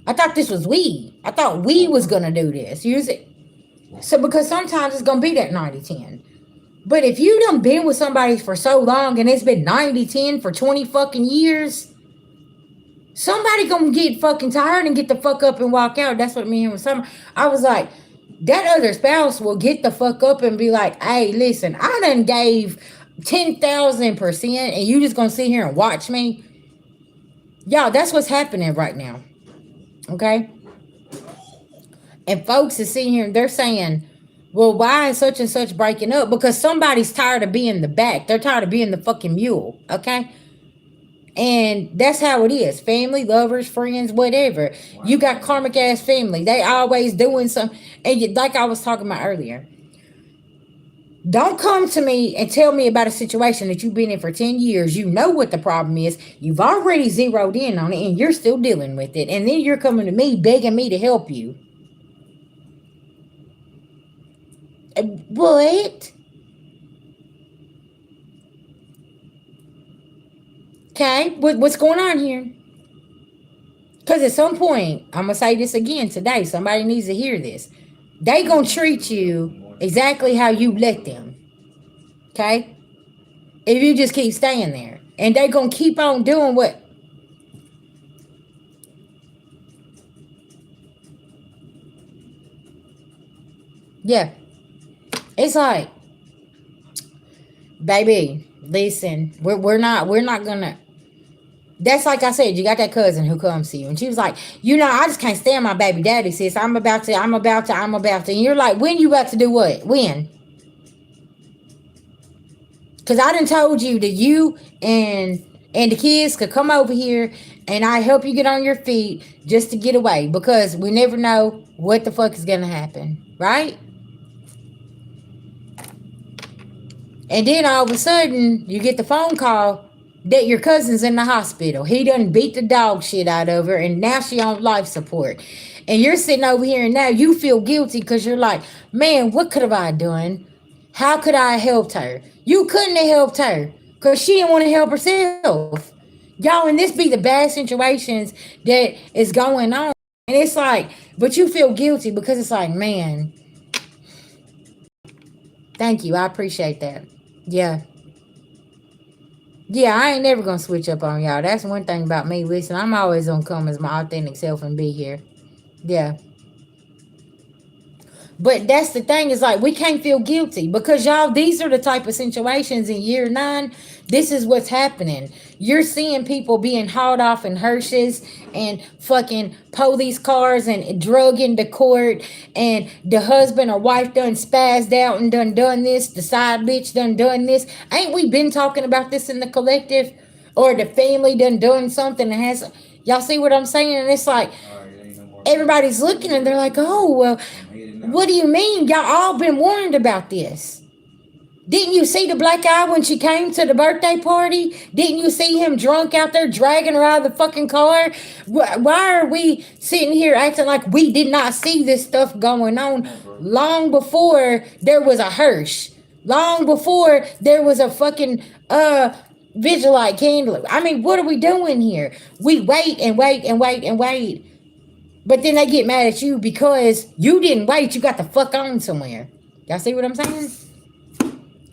I thought this was we. I thought we was going to do this. Use it. So because sometimes it's going to be that 90-10. But if you done been with somebody for so long and it's been 90-10 for 20 fucking years, somebody gonna get fucking tired and get the fuck up and walk out. That's what me and Summer. I was like, that other spouse will get the fuck up and be like, hey, listen, I done gave 10,000% and you just gonna sit here and watch me? Y'all, that's what's happening right now. Okay? And folks is sitting here and they're saying, well, why is such and such breaking up? Because somebody's tired of being the back. They're tired of being the fucking mule. Okay? And that's how it is. Family, lovers, friends, whatever. You got karmic ass family. They always doing something. And like I was talking about earlier, don't come to me and tell me about a situation that you've been in for 10 years. You know what the problem is. You've already zeroed in on it and you're still dealing with it. And then you're coming to me begging me to help you. What? Okay, what's going on here? Because at some point, I'm going to say this again today. Somebody needs to hear this. They going to treat you exactly how you let them. Okay? If you just keep staying there. And they going to keep on doing what. Yeah. It's like, baby, listen, we're not gonna. That's like I said, you got that cousin who comes to you, and she was like, I just can't stand my baby daddy, sis. I'm about to. And you're like, when you about to do what? When? Because I done told you that you and the kids could come over here and I help you get on your feet just to get away, because we never know what the fuck is gonna happen, right? And then all of a sudden, you get the phone call that your cousin's in the hospital. He done beat the dog shit out of her, and now she on life support. And you're sitting over here, and now you feel guilty because you're like, man, what could have I done? How could I have helped her? You couldn't have helped her because she didn't want to help herself. Y'all, and this be the bad situations that is going on. And it's like, but you feel guilty because it's like, man, thank you. I appreciate that. Yeah. Yeah, I ain't never gonna switch up on y'all. That's one thing about me. Listen, I'm always gonna come as my authentic self and be here. Yeah. But that's the thing, is like, we can't feel guilty because y'all, these are the type of situations in year 9. This is what's happening. You're seeing people being hauled off in hearses and fucking police cars and drug into court, and the husband or wife done spazzed out and done this. The side bitch done this. Ain't we been talking about this in the collective? Or the family done something that has. Y'all see what I'm saying? And it's like, everybody's looking and they're like, oh, well, what do you mean? Y'all all been warned about this. Didn't you see the black eye when she came to the birthday party? Didn't you see him drunk out there dragging her out of the fucking car? Why are we sitting here acting like we did not see this stuff going on long before there was a hearse? Long before there was a fucking Vigilite candle. I mean, what are we doing here? We wait and wait and wait and wait. But then they get mad at you because you didn't wait. You got the fuck on somewhere. Y'all see what I'm saying?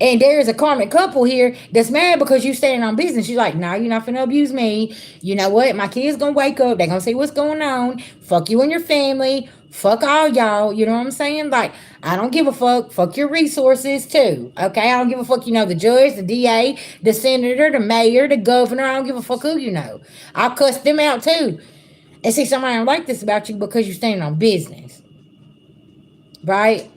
And there's a karmic couple here that's mad because you standing on business. You're like, nah, you're not finna abuse me. You know what? My kids gonna wake up. They gonna see what's going on. Fuck you and your family. Fuck all y'all. You know what I'm saying? Like, I don't give a fuck. Fuck your resources too. Okay? I don't give a fuck. You know, the judge, the DA, the senator, the mayor, the governor. I don't give a fuck who you know. I'll cuss them out too. And see, somebody don't like this about you because you're standing on business. Right?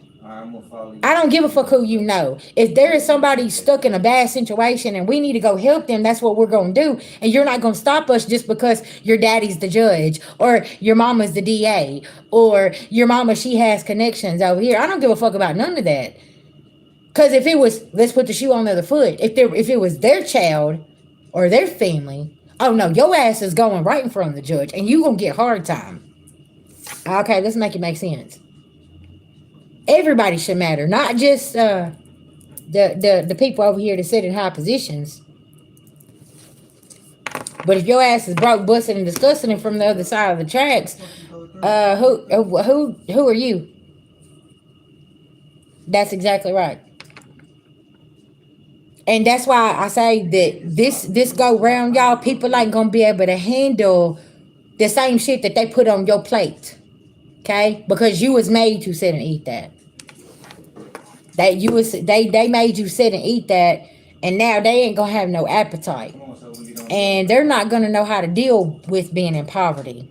I don't give a fuck who you know. If there is somebody stuck in a bad situation and we need to go help them, that's what we're going to do. And you're not going to stop us just because your daddy's the judge or your mama's the DA or your mama, she has connections over here. I don't give a fuck about none of that. Because if it was, let's put the shoe on the other foot. If it was their child or their family, oh no, your ass is going right in front of the judge and you gonna get hard time. Okay, let's make it make sense. Everybody should matter, not just the people over here that sit in high positions. But if your ass is broke, busting, and disgusting and from the other side of the tracks, who are you? That's exactly right. And that's why I say that this go round, y'all, people ain't gonna be able to handle the same shit that they put on your plate. Okay? Because you was made to sit and eat that. They made you sit and eat that, and now they ain't gonna have no appetite. And they're not gonna know how to deal with being in poverty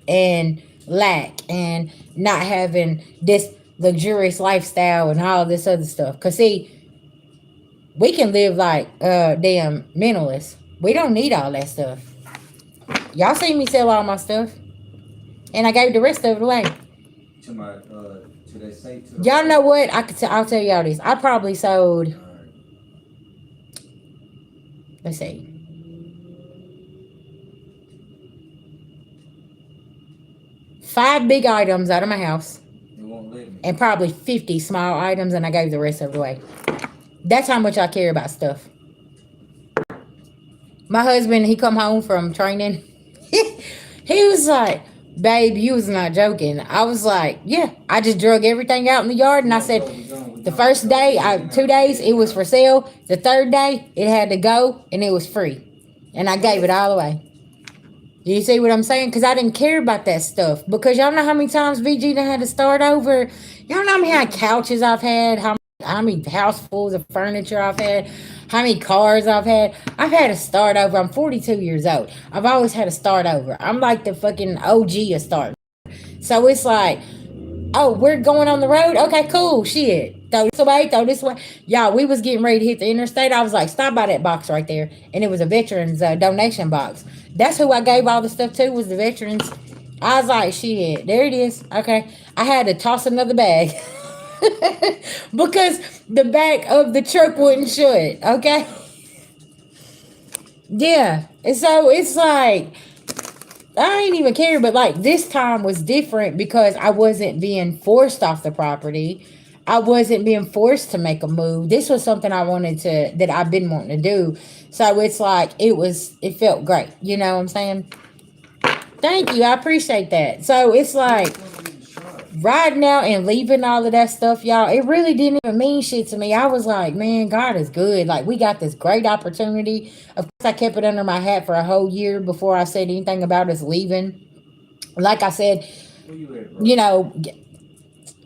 and lack and not having this luxurious lifestyle and all this other stuff. Cause see, we can live like damn mentalists. We don't need all that stuff. Y'all seen me sell all my stuff. And I gave the rest of it away. Y'all know what? I'll tell y'all this. I probably sold, let's see, 5 big items out of my house. And probably 50 small items, and I gave the rest of it away. That's how much I care about stuff. My husband, he come home from training. He was like, babe, you was not joking. I was like, yeah, I just drug everything out in the yard and I said, the first day, 2 days, it was for sale. The third day, it had to go and it was free. And I gave it all away. Do you see what I'm saying? Because I didn't care about that stuff. Because y'all know how many times VG done had to start over. Y'all know how many couches I've had, how many housefuls of furniture I've had, how many cars I've had. I've had to start over. I'm 42 years old. I've always had to start over. I'm like the fucking OG of start. So it's like, oh, we're going on the road? Okay, cool. Shit. Throw this away, throw this away. Y'all, we was getting ready to hit the interstate. I was like, stop by that box right there. And it was a veterans donation box. That's who I gave all the stuff to, was the veterans. I was like, shit, there it is. Okay. I had to toss another bag. Because the back of the truck wouldn't shut. Okay. Yeah. And so it's like, I ain't even care, but like this time was different because I wasn't being forced off the property. I wasn't being forced to make a move. This was something I wanted to, that I've been wanting to do. So it's like, it felt great. You know what I'm saying? Thank you. I appreciate that. So it's like, riding out and leaving all of that stuff, y'all, it really didn't even mean shit to me. I was like, man, God is good. Like, we got this great opportunity. Of course, I kept it under my hat for a whole year before I said anything about us leaving. Like I said, you know,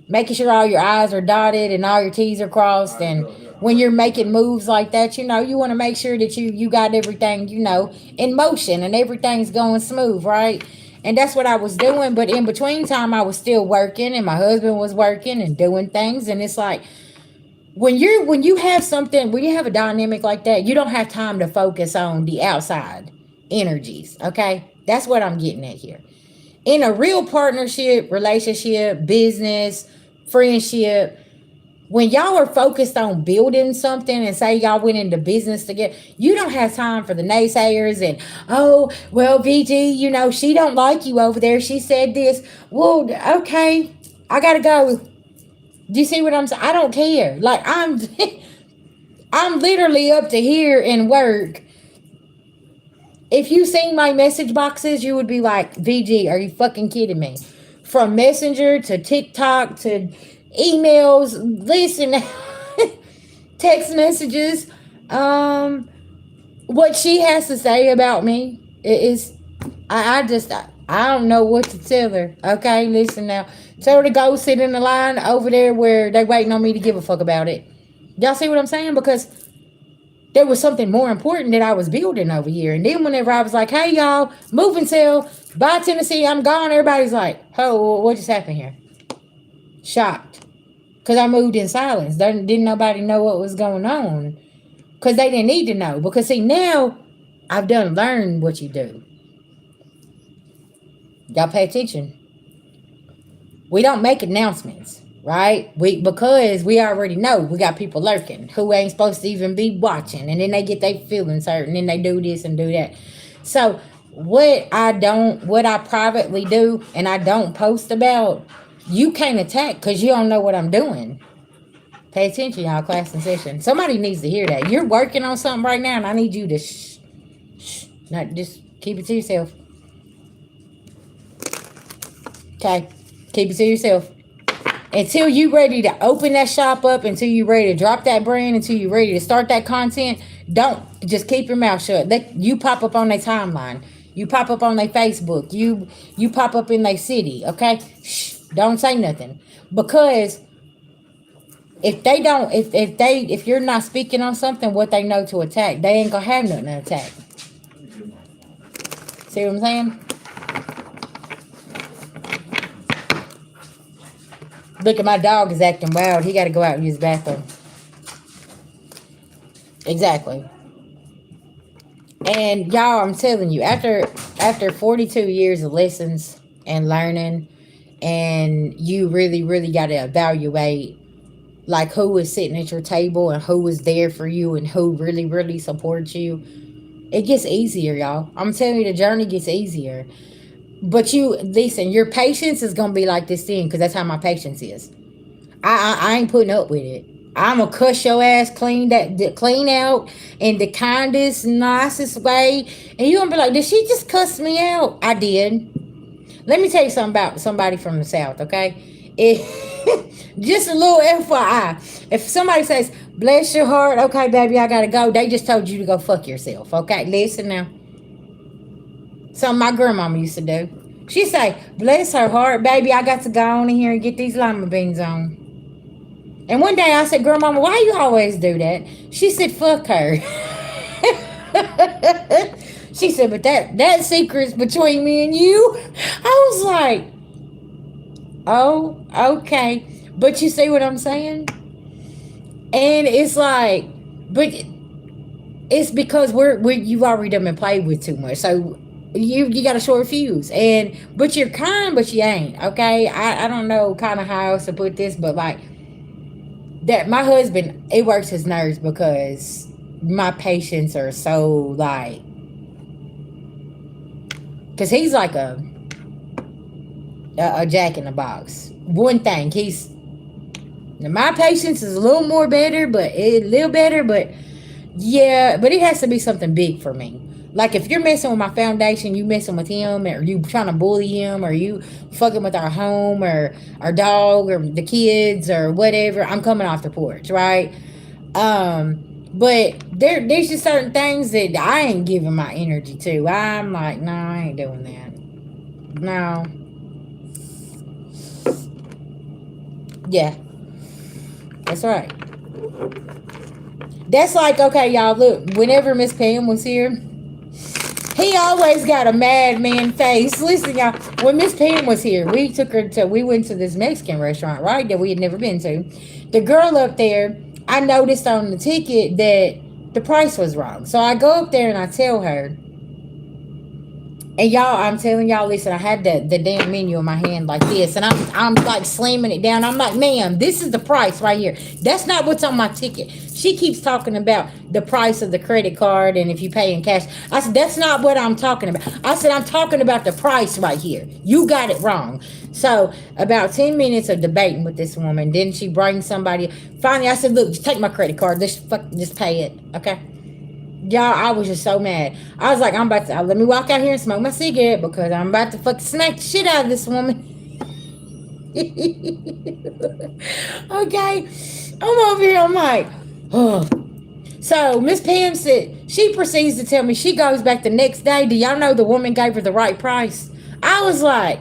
making sure all your I's are dotted and all your T's are crossed. And when you're making moves like that, you know, you want to make sure that you got everything, you know, in motion and everything's going smooth, right? And that's what I was doing. But in between time, I was still working and my husband was working and doing things. And it's like, when you have something, when you have a dynamic like that, you don't have time to focus on the outside energies. Okay. That's what I'm getting at here. In a real partnership, relationship, business, friendship, when y'all are focused on building something and say y'all went into business together, you don't have time for the naysayers and, oh, well, VG, you know, she don't like you over there. She said this. Well, okay, I gotta go. Do you see what I'm saying? I don't care. Like, I'm literally up to here in work. If you seen my message boxes, you would be like, VG, are you fucking kidding me? From Messenger to TikTok to emails, listen, text messages. What she has to say about me is, I don't know what to tell her. Okay, listen now. Tell her to go sit in the line over there where they waiting on me to give a fuck about it. Y'all see what I'm saying? Because there was something more important that I was building over here. And then whenever I was like, hey, y'all, move and sell, bye, Tennessee, I'm gone. Everybody's like, oh, what just happened here? Shocked. Because I moved in silence. Didn't nobody know what was going on. Because they didn't need to know. Because, see, now I've done learned what you do. Y'all pay attention. We don't make announcements, right? Because we already know we got people lurking who ain't supposed to even be watching, and then they get their feelings hurt, and then they do this and do that. So what I privately do and I don't post about, you can't attack because you don't know what I'm doing. Pay attention, y'all. Class in session. Somebody needs to hear that. You're working on something right now, and I need you to not just keep it to yourself. Okay, keep it to yourself. Until you ready to open that shop up, until you ready to drop that brand, until you ready to start that content, don't just keep your mouth shut. You pop up on their timeline. You pop up on their Facebook. You pop up in their city. Okay, don't say nothing, because if you're not speaking on something, what they know to attack, they ain't gonna have nothing to attack. See what I'm saying? Look at my dog is acting wild. He got to go out and use the bathroom. Exactly. And y'all, I'm telling you, after 42 years of lessons and learning, and you really, really got to evaluate like who is sitting at your table and who is there for you and who really, really supports you. It gets easier, y'all. I'm telling you, the journey gets easier. But you listen, your patience is gonna be like this thing, because that's how my patience is. I ain't putting up with it. I'm gonna cuss your ass clean out in the kindest, nicest way. And you're gonna be like, did she just cuss me out? I did. Let me tell you something about somebody from the South, okay? Just a little FYI. If somebody says, bless your heart, okay, baby, I gotta go, they just told you to go fuck yourself, okay? Listen now. Something my grandmama used to do. She say, bless her heart, baby, I got to go on in here and get these lima beans on. And one day I said, Grandmama, why you always do that? She said, fuck her. She said, but that secret's between me and you. I was like, oh, okay. But you see what I'm saying? And it's like, but it's because you've already done been played with too much. So you got a short fuse. But you're kind, but you ain't. Okay? I don't know kind of how else to put this, but like that my husband, it works his nerves because my patients are so like, because he's like a jack in the box. One thing, my patience is a little more better, but a little better, but yeah, but it has to be something big for me. Like if you're messing with my foundation, you messing with him, or you trying to bully him, or you fucking with our home, or our dog, or the kids, or whatever, I'm coming off the porch, right? But there's just certain things that I ain't giving my energy to. I'm like, no, I ain't doing that. No. Yeah, that's right. That's like, okay, y'all, look, whenever Miss Pam was here, he always got a madman face. Listen, y'all, when Miss Pam was here, we went to this Mexican restaurant, right, that we had never been to. The girl up there, I noticed on the ticket that the price was wrong. So I go up there and I tell her, and y'all, I'm telling y'all, listen, I had the damn menu in my hand like this, and I'm like slamming it down. I'm like, ma'am, this is the price right here. That's not what's on my ticket. She keeps talking about the price of the credit card and if you pay in cash. I said, that's not what I'm talking about. I said, I'm talking about the price right here. You got it wrong. So about 10 minutes of debating with this woman. Then she brings somebody. Finally, I said, look, just take my credit card. Just pay it, okay? Y'all, I was just so mad. I was like, I'm about to let me walk out here and smoke my cigarette because I'm about to fucking smack the shit out of this woman. Okay, I'm over here. I'm like, oh. So Miss Pam said she proceeds to tell me she goes back the next day. Do y'all know the woman gave her the right price? I was like,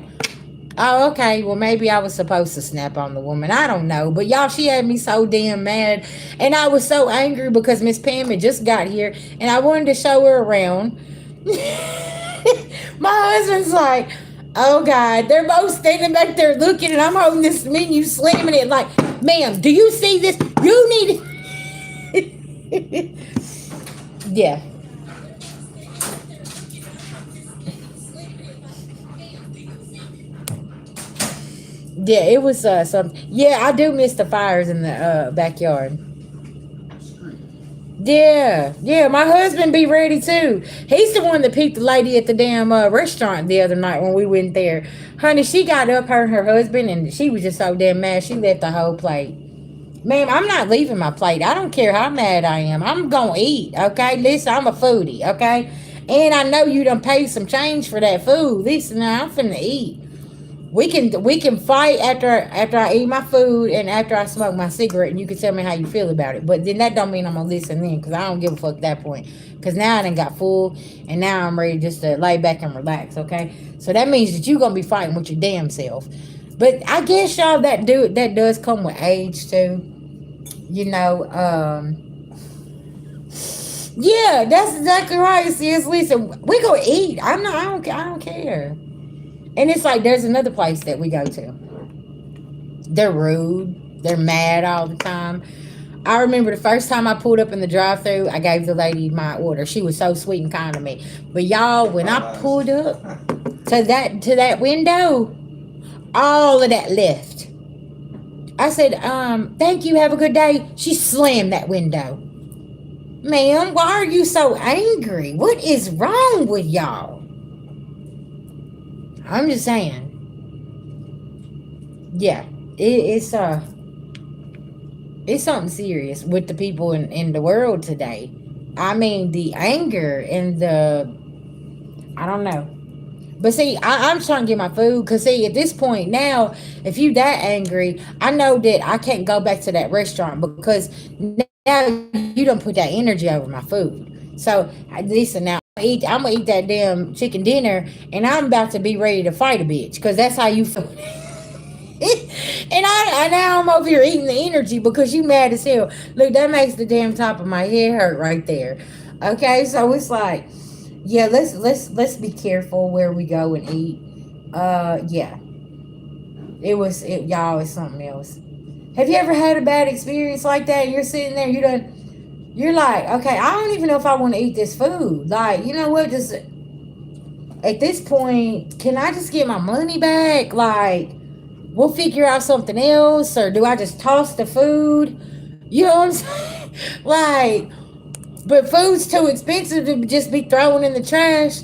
oh, okay. Well, maybe I was supposed to snap on the woman. I don't know. But y'all, she had me so damn mad. And I was so angry because Miss Pam had just got here and I wanted to show her around. My husband's like, oh God. They're both standing back there looking and I'm holding this menu, slamming it like, ma'am, do you see this? You need it. Yeah. Yeah, it was something. Yeah, I do miss the fires in the backyard. Yeah, my husband be ready too. He's the one that peeped the lady at the damn restaurant the other night when we went there. Honey, she got up, her and her husband, and she was just so damn mad. She left the whole plate. Ma'am, I'm not leaving my plate. I don't care how mad I am. I'm gonna eat, okay? Listen, I'm a foodie, okay? And I know you done paid some change for that food. Listen, now I'm finna eat. We can fight after I eat my food and after I smoke my cigarette, and you can tell me how you feel about it. But then that don't mean I'm gonna listen then, because I don't give a fuck at that point. Because now I done got full, and now I'm ready just to lay back and relax. Okay, so that means that you gonna be fighting with your damn self. But I guess y'all that does come with age too. You know, yeah, that's exactly right. Sis, listen, we gonna eat. I don't care. And it's like there's another place that we go to. They're rude. They're mad all the time. I remember the first time I pulled up in the drive-thru, I gave the lady my order. She was so sweet and kind to me. But y'all, when I pulled up to that window, all of that left. I said, thank you, have a good day. She slammed that window. Ma'am, why are you so angry? What is wrong with y'all? I'm just saying. Yeah, it's It's something serious with the people in the world today. I mean, the anger and I don't know. But see, I'm trying to get my food because see, at this point now, if you that angry, I know that I can't go back to that restaurant because now you don't put that energy over my food. So listen, now I'm gonna eat that damn chicken dinner, and I'm about to be ready to fight a bitch because that's how you feel. And now I'm over here eating the energy because you mad as hell. Look, that makes the damn top of my head hurt right there. Okay, so it's like, yeah, let's be careful where we go and eat. Yeah, y'all. It's something else. Have you ever had a bad experience like that? You're sitting there, you're like, okay, I don't even know if I want to eat this food. Like, you know what? Just at this point, can I just get my money back? Like, we'll figure out something else, or do I just toss the food? You know what I'm saying? Like, but food's too expensive to just be thrown in the trash.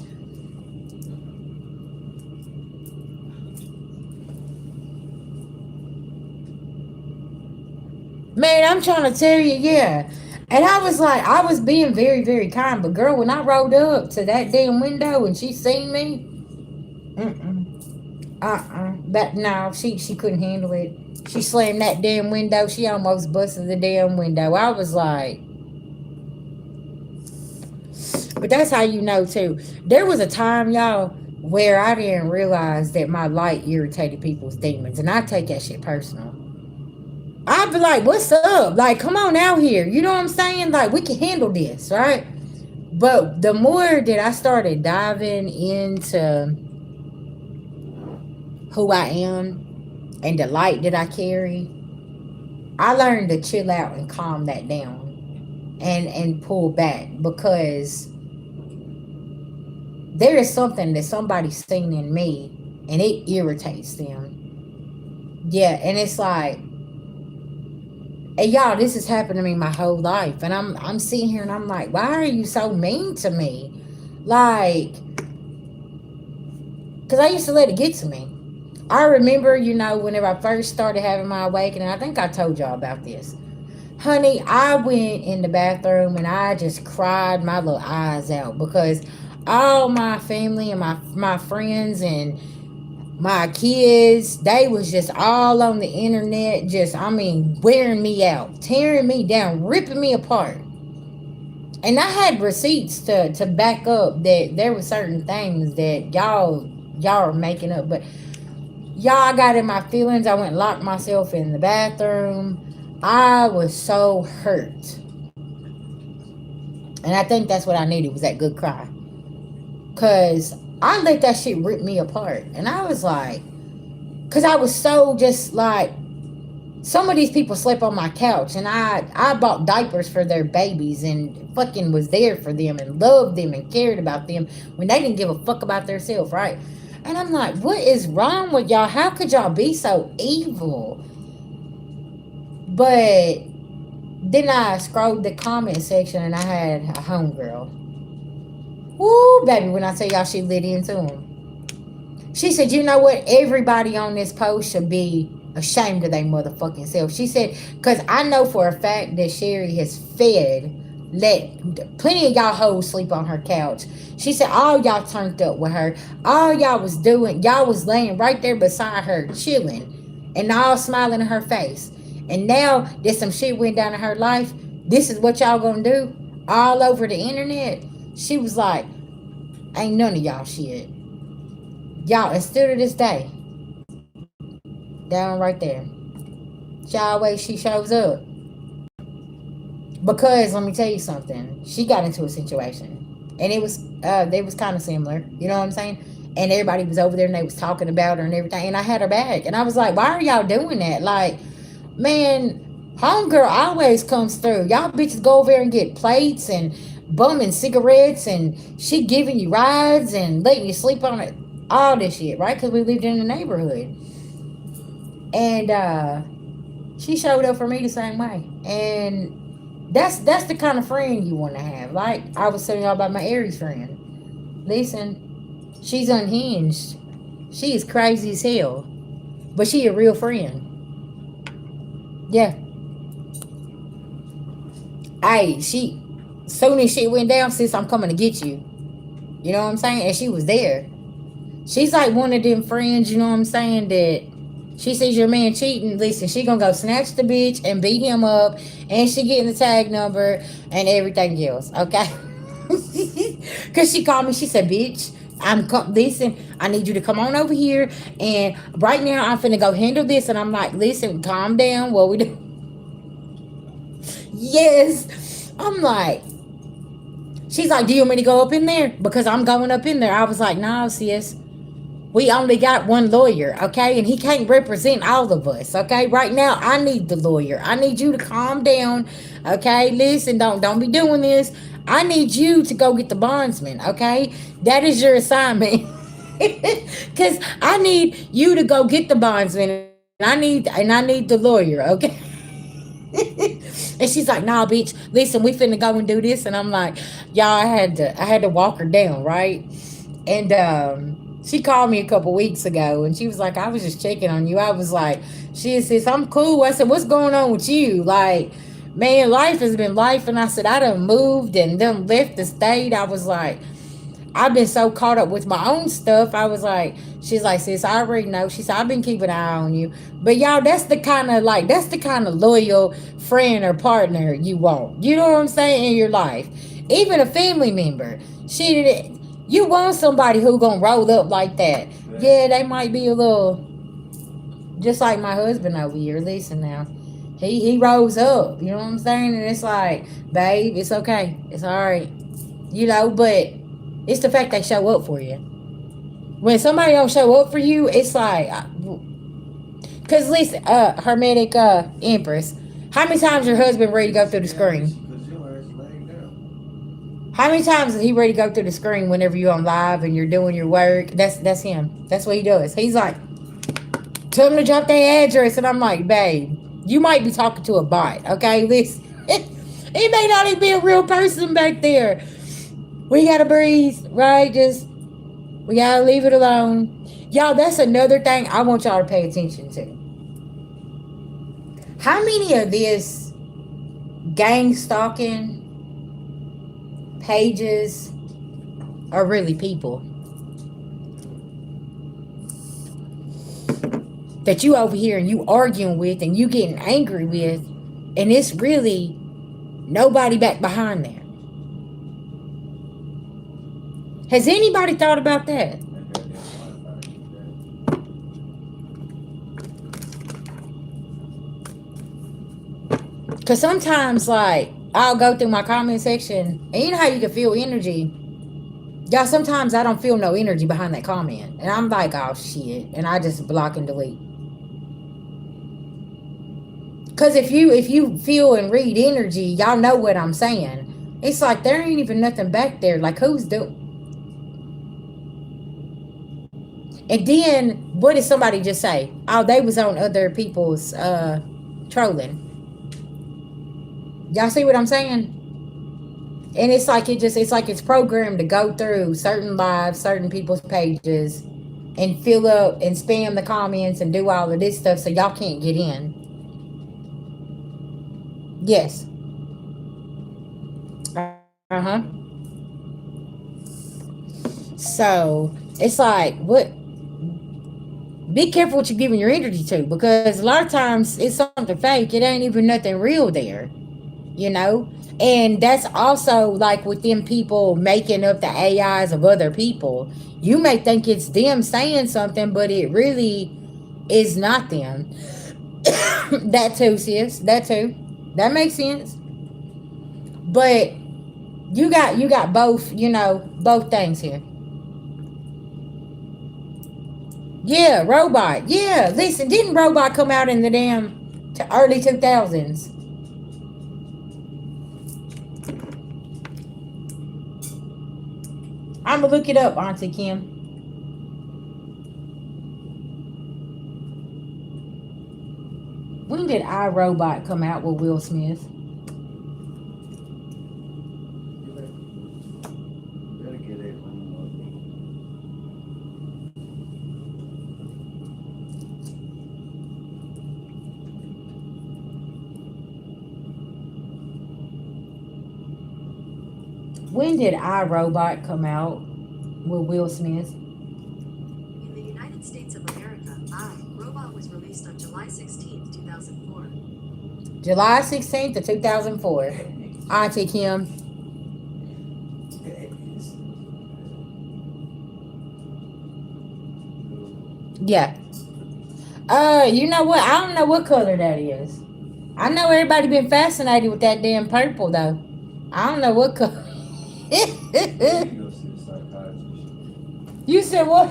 Man, I'm trying to tell you, yeah. And I was like, I was being very, very kind. But girl, when I rolled up to that damn window and she seen me, But no, she couldn't handle it. She slammed that damn window. She almost busted the damn window. I was like, but that's how you know too. There was a time, y'all, where I didn't realize that my light irritated people's demons, and I take that shit personal. I'd be like, "What's up? Like, come on out here." You know what I'm saying? Like, we can handle this, right? But the more that I started diving into who I am and the light that I carry, I learned to chill out and calm that down and pull back because there is something that somebody's seen in me and it irritates them. Yeah, and it's like, and y'all, this has happened to me my whole life, and I'm sitting here and I'm like, why are you so mean to me? Like, because I used to let it get to me. I remember, whenever I first started having my awakening, I think I told y'all about this. Honey, I went in the bathroom and I just cried my little eyes out because all my family and my friends and my kids, they was just all on the internet, just, I mean, wearing me out, tearing me down, ripping me apart. And I had receipts to back up that there were certain things that y'all are making up. But y'all got in my feelings. I went and locked myself in the bathroom. I was so hurt. And I think that's what I needed, was that good cry. Because I let that shit rip me apart. And I was like, because I was so just like, some of these people slept on my couch and I bought diapers for their babies and fucking was there for them and loved them and cared about them when they didn't give a fuck about themselves, right? And I'm like, what is wrong with y'all? How could y'all be so evil? But then I scrolled the comment section and I had a homegirl. Woo, baby, when I tell y'all she lit into him. She said, you know what? Everybody on this post should be ashamed of their motherfucking self. She said, because I know for a fact that Sherry has let plenty of y'all hoes sleep on her couch. She said, all y'all turned up with her. All y'all was doing, y'all was laying right there beside her, chilling, and all smiling in her face. And now that some shit went down in her life, this is what y'all gonna do? All over the internet? She was like, ain't none of y'all shit. Y'all, and still to this day, down right there, she shows up. Because let me tell you something, she got into a situation, and they was kind of similar. You know what I'm saying? And everybody was over there, and they was talking about her and everything. And I had her back, and I was like, "Why are y'all doing that? Like, man, homegirl always comes through. Y'all bitches go over there and get plates and bumming cigarettes, and she giving you rides and letting you sleep on it, all this shit, right? Because we lived in the neighborhood, and she showed up for me the same way, and." That's the kind of friend you want to have. Like I was telling y'all about my Aries friend. Listen, she's unhinged. She is crazy as hell, but she a real friend. Yeah, Hey, soon as shit went down, sis, I'm coming to get you. You know what I'm saying? And she was there. She's like one of them friends, you know what I'm saying, that she sees your man cheating. Listen, she gonna go snatch the bitch and beat him up, and she getting the tag number and everything else, okay? Cause she called me, she said, bitch, listen, I need you to come on over here, and right now I'm finna go handle this. And I'm like, listen, calm down, what we do? Yes. I'm like, she's like, do you want me to go up in there? Because I'm going up in there. I was like, no, sis. We only got one lawyer, okay? And he can't represent all of us, okay? Right now, I need the lawyer. I need you to calm down, okay? Listen, don't be doing this. I need you to go get the bondsman, okay? That is your assignment. Cause I need you to go get the bondsman, and I need the lawyer, okay? And she's like, nah, bitch, listen, we finna go and do this. And I'm like, y'all, I had to walk her down, right? And she called me a couple weeks ago, and she was like, I was just checking on you. I was like, she says, I'm cool. I said, what's going on with you? Like, man, life has been life. And I said, I done moved and done left the state. I was like, I've been so caught up with my own stuff. I was like, she's like, sis, I already know. She said, I've been keeping an eye on you. But y'all, that's the kind of loyal friend or partner you want. You know what I'm saying? In your life. Even a family member. You want somebody who gonna roll up like that. Yeah, they might be a little just like my husband over here. Listen now. He rose up. You know what I'm saying? And it's like, babe, it's okay. It's alright. But it's the fact they show up for you. When somebody don't show up for you, it's like, cause listen, hermetic empress, how many times your husband ready to go through the screen? How many times is he ready to go through the screen whenever you're on live and you're doing your work? That's him. That's what he does. He's like, tell him to drop their address, and I'm like, babe, you might be talking to a bot, okay? Listen, it may not even be a real person back there. We gotta breathe, right? Just we gotta leave it alone. Y'all, that's another thing I want y'all to pay attention to. How many of this gang stalking pages are really people that you over here and you arguing with and you getting angry with, and it's really nobody back behind there? Has anybody thought about that? Because sometimes, like, I'll go through my comment section, and you know how you can feel energy. Y'all, sometimes I don't feel no energy behind that comment. And I'm like, oh, shit. And I just block and delete. Because if you feel and read energy, y'all know what I'm saying. It's like there ain't even nothing back there. Like, who's doing? And then, what did somebody just say? Oh, they was on other people's trolling. Y'all see what I'm saying? And it's programmed to go through certain lives, certain people's pages, and fill up and spam the comments and do all of this stuff so y'all can't get in. Yes. Uh-huh. So it's like, what? Be careful what you're giving your energy to, because a lot of times it's something fake. It ain't even nothing real there, you know? And that's also like with them people making up the AIs of other people. You may think it's them saying something, but it really is not them. That too, sis. That too. That makes sense. But you got both, both things here. Yeah, Robot. Yeah, listen, didn't Robot come out in the damn early 2000s? I'm gonna look it up, Auntie Kim. When did iRobot come out with Will Smith? When did iRobot come out with Will Smith? In the United States of America, I, Robot was released on July 16th, 2004. July 16th of 2004. Auntie Kim. Yeah. You know what? I don't know what color that is. I know everybody been fascinated with that damn purple though. I don't know what color. You said what?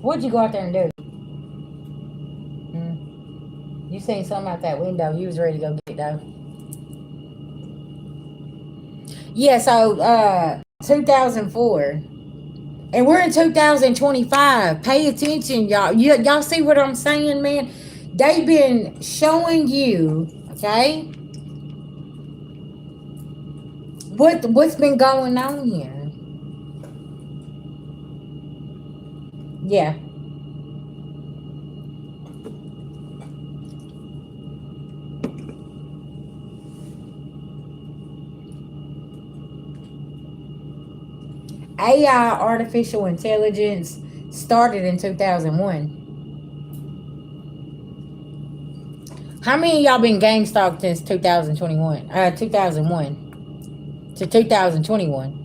What'd you go out there and do? You seen something out that window. You was ready to go get it though. Yeah, so 2004. And we're in 2025. Pay attention, y'all. Y'all see what I'm saying, man? They've been showing you, okay, what's been going on here. Yeah. AI, artificial intelligence, started in 2001. How many of y'all been GameStop since 2021? 2001 to 2021.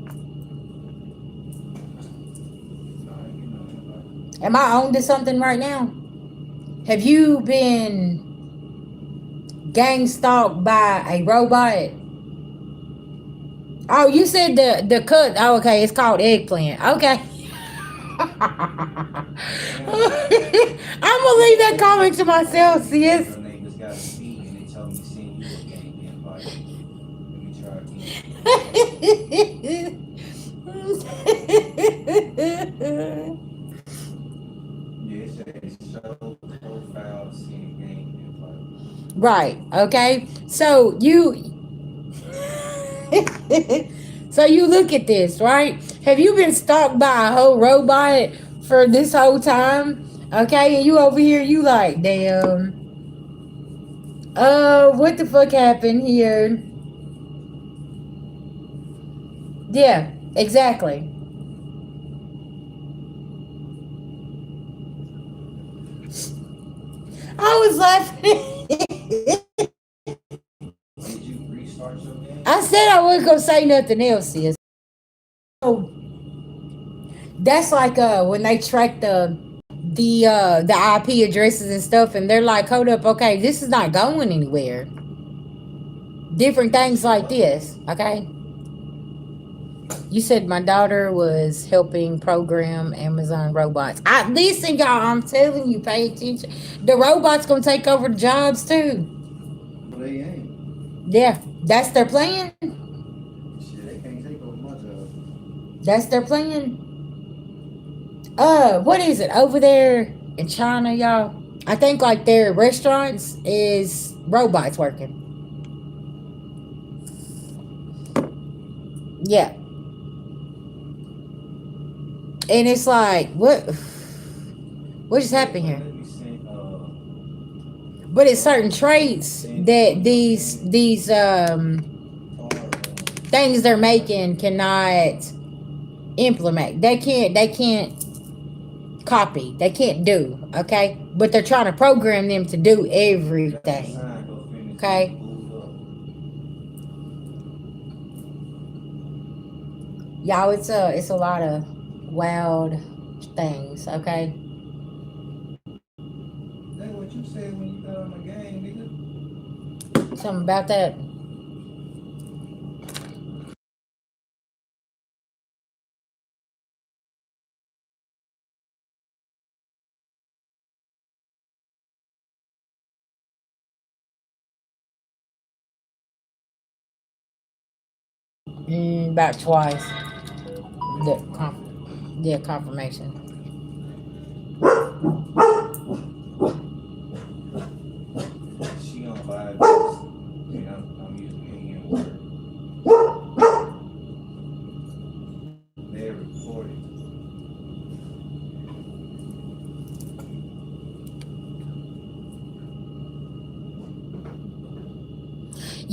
Am I on to something right now? Have you been gang stalked by a robot? Oh, you said the cut. Oh, okay, it's called eggplant. Okay. I'm gonna leave that comment to myself, sis. Right. Okay. So you. So you look at this, right? Have you been stalked by a whole robot for this whole time? Okay, and you over here, you like, damn. What the fuck happened here? Yeah, exactly. I was laughing. I said I wasn't gonna say nothing else, sis. Oh, that's like when they track the IP addresses and stuff, and they're like, hold up, okay, this is not going anywhere. Different things like this, okay? You said my daughter was helping program Amazon robots. Listen, y'all, I'm telling you, pay attention. The robots gonna take over the jobs too. They ain't. Yeah, that's their plan. Shit, they can't take over my job. That's their plan. What is it over there in China, y'all? I think like their restaurants is robots working. Yeah. And it's like, what just happened here? But it's certain traits that these things they're making cannot implement. They can't copy. They can't do, okay? But they're trying to program them to do everything. Okay? Y'all, it's a lot of wild things, okay? That's what you said when you got on the game, nigga. Something about that. About twice. The confirmation. She on vibe. And I'm using the N word. They're recording.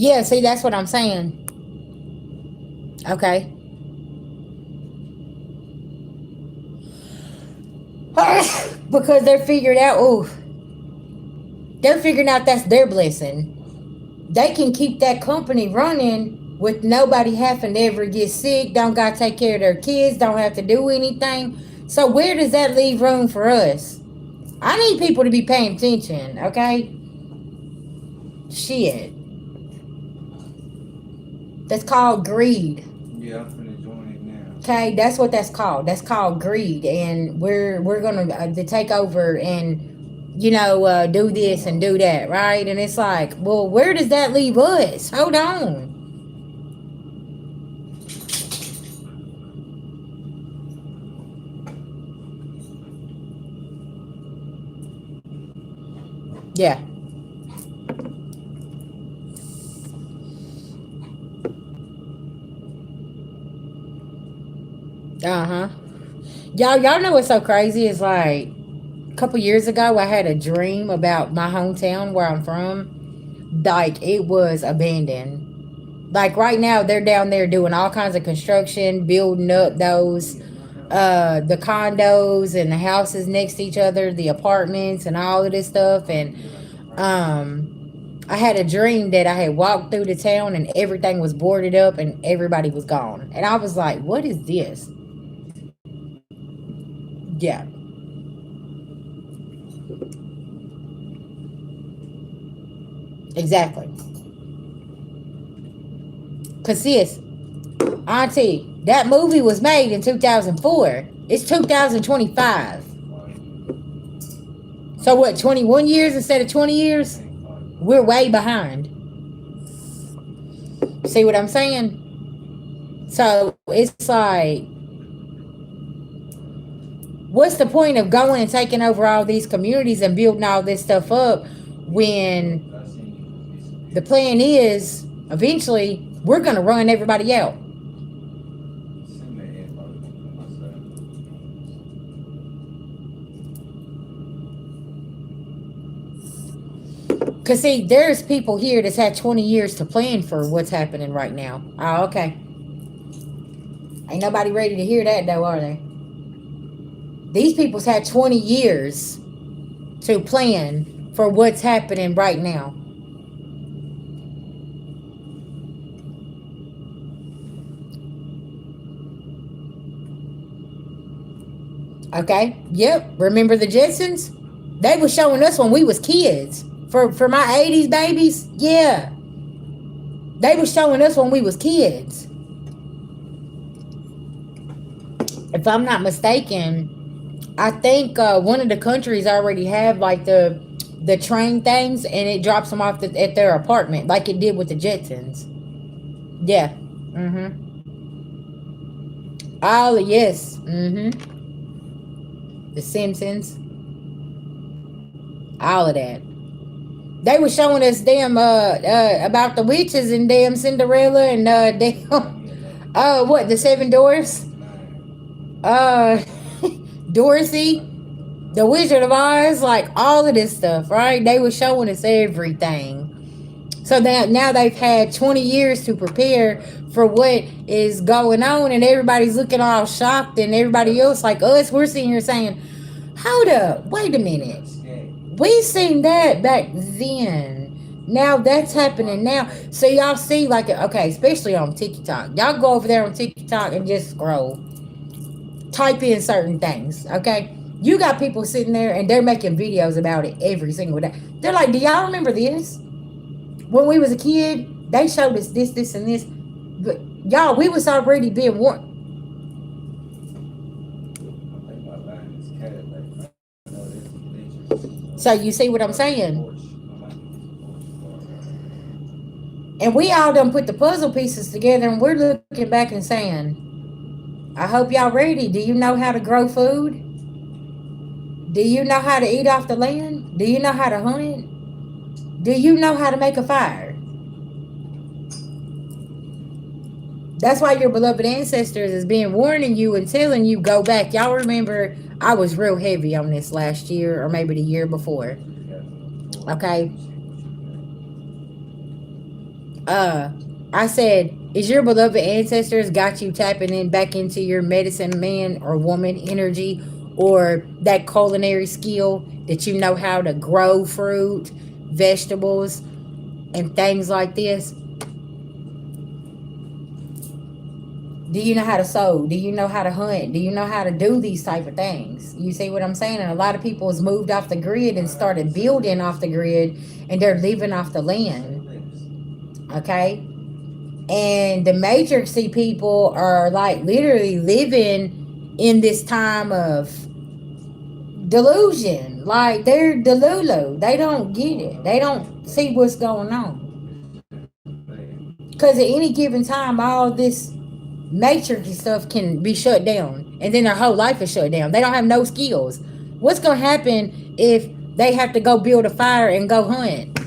Yeah, see, that's what I'm saying. Okay. Because they're figured out, oh, they're figuring out that's their blessing. They can keep that company running with nobody having to ever get sick, don't got to take care of their kids, don't have to do anything. So where does that leave room for us? I need people to be paying attention, okay? Shit. That's called greed. Yeah, I'm finna join it now. Okay, that's what that's called. That's called greed, and we're gonna to take over and do this and do that, right? And it's like, well, where does that leave us? Hold on. Yeah. Uh huh. Y'all know what's so crazy? It's like a couple years ago, I had a dream about my hometown where I'm from. Like it was abandoned. Like right now, they're down there doing all kinds of construction, building up those the condos and the houses next to each other, the apartments and all of this stuff. And I had a dream that I had walked through the town and everything was boarded up and everybody was gone. And I was like, what is this? Yeah, exactly. Cause sis, auntie, that movie was made in 2004. It's 2025. So what, 21 years instead of 20 years? We're way behind. See what I'm saying? So it's like, what's the point of going and taking over all these communities and building all this stuff up when the plan is eventually we're going to run everybody out? Because, see, there's people here that's had 20 years to plan for what's happening right now. Oh, okay. Ain't nobody ready to hear that, though, are they? These people's had 20 years to plan for what's happening right now. Okay? Yep. Remember the Jetsons? They were showing us when we was kids. For my 80s babies, yeah. They were showing us when we was kids. If I'm not mistaken, I think one of the countries already have like the train things, and it drops them off at their apartment, like it did with the Jetsons. Yeah. Mm-hmm. All yes. Mm-hmm. The Simpsons. All of that. They were showing us damn about the witches and damn Cinderella and damn what, the Seven Dwarfs? Uh Dorothy, the Wizard of Oz, like all of this stuff, right? They were showing us everything. So that now they've had 20 years to prepare for what is going on, and everybody's looking all shocked, and everybody else like us, we're sitting here saying, hold up, wait a minute. We seen that back then. Now that's happening now. So y'all see, like, okay, especially on TikTok. Y'all go over there on TikTok and just scroll. Type in certain things, okay? You got people sitting there and they're making videos about it every single day. They're like, do y'all remember this? When we was a kid, they showed us this, this, and this. But y'all, we was already being warned. So you see what I'm saying? And we all done put the puzzle pieces together, and we're looking back and saying, I hope y'all ready. Do you know how to grow food? Do you know how to eat off the land? Do you know how to hunt? Do you know how to make a fire? That's why your beloved ancestors is being warning you and telling you go back. Y'all remember I was real heavy on this last year or maybe the year before. Okay. I said, is your beloved ancestors got you tapping in back into your medicine man or woman energy, or that culinary skill that you know how to grow fruit, vegetables, and things like this? Do you know how to sew? Do you know how to hunt? Do you know how to do these type of things? You see what I'm saying? And a lot of people has moved off the grid and started building off the grid, and they're living off the land. Okay? And the matrixy people are like literally living in this time of delusion. Like they're delulu. They don't get it. They don't see what's going on. Because at any given time, all this matrix stuff can be shut down, and then their whole life is shut down. They don't have no skills. What's gonna happen if they have to go build a fire and go hunt?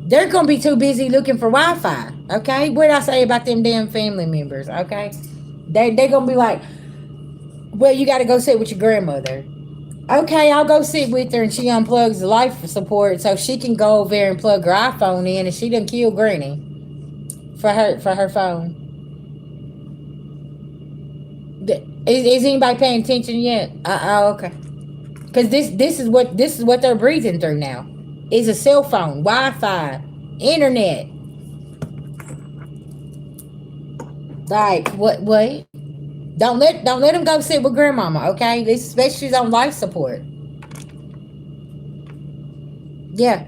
They're gonna be too busy looking for Wi-Fi. Okay, what did I say about them damn family members? Okay, they gonna be like, well, you got to go sit with your grandmother. Okay, I'll go sit with her, and she unplugs the life support so she can go over there and plug her iPhone in, and she done kill Granny for her phone. Is anybody paying attention yet? Okay. Because this is what they're breathing through now. Is a cell phone, Wi-Fi, internet. Like what? Wait. Don't let them go sit with grandmama. Okay, this especially she's on life support. Yeah.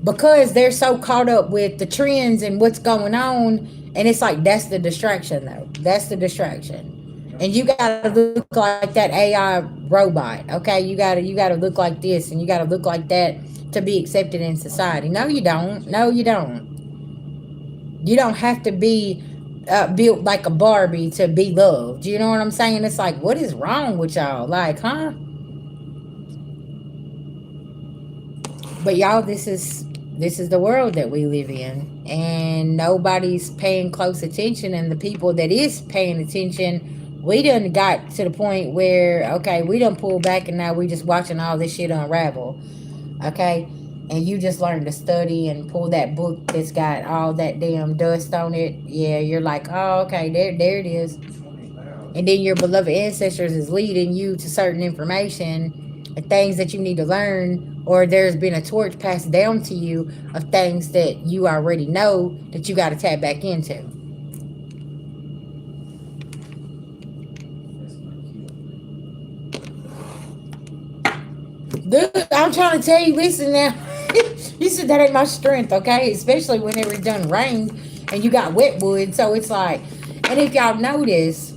Because they're so caught up with the trends and what's going on, and it's like that's the distraction though. That's the distraction. And you gotta look like that AI robot, okay? You gotta look like this and you gotta look like that to be accepted in society. No, you don't. No, you don't. You don't have to be built like a Barbie to be loved. You know what I'm saying? It's like, what is wrong with y'all? Like, huh? But y'all, this is the world that we live in, and nobody's paying close attention. And the people that is paying attention, we done got to the point where okay, we done pull back, and now we just watching all this shit unravel. Okay, and you just learn to study and pull that book that's got all that damn dust on it. Yeah, you're like, oh, okay, there it is. And then your beloved ancestors is leading you to certain information and things that you need to learn, or there's been a torch passed down to you of things that you already know that you got to tap back into. Dude, I'm trying to tell you, listen now. You said that ain't my strength, okay? Especially whenever it's done rained and you got wet wood. So it's like, and if y'all notice,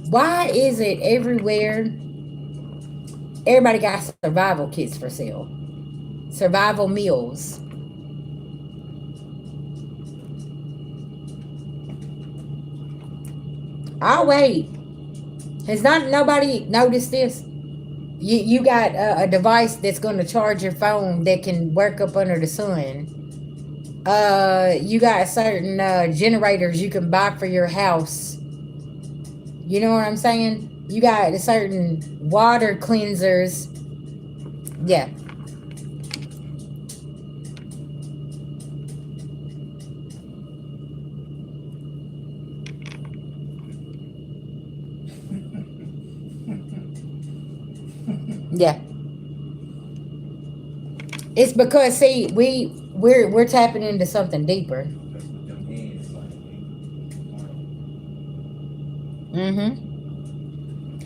why is it everywhere everybody got survival kits for sale? Survival meals. I'll wait. Has not nobody noticed this? You got a device that's going to charge your phone that can work up under the sun. You got certain generators you can buy for your house. You know what I'm saying? You got certain water cleansers. Yeah. Yeah. It's because see, we're tapping into something deeper.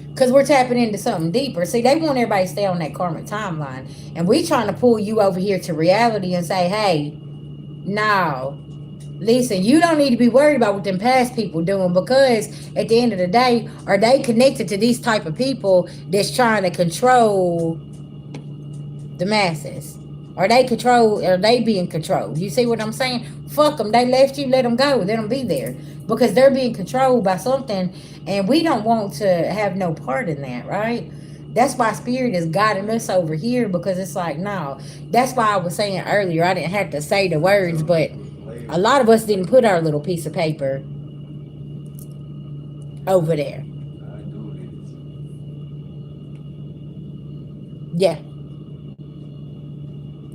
Because we're tapping into something deeper. See, they want everybody to stay on that karmic timeline. And we trying to pull you over here to reality and say, hey, no. Listen, you don't need to be worried about what them past people doing, because at the end of the day, are they connected to these type of people that's trying to control the masses? Are they being controlled? You see what I'm saying? Fuck them. They left you, let them go. Let them be there. Because they're being controlled by something, and we don't want to have no part in that, right? That's why spirit is guiding us over here, because it's like, no. That's why I was saying earlier, I didn't have to say the words, but a lot of us didn't put our little piece of paper over there. Yeah.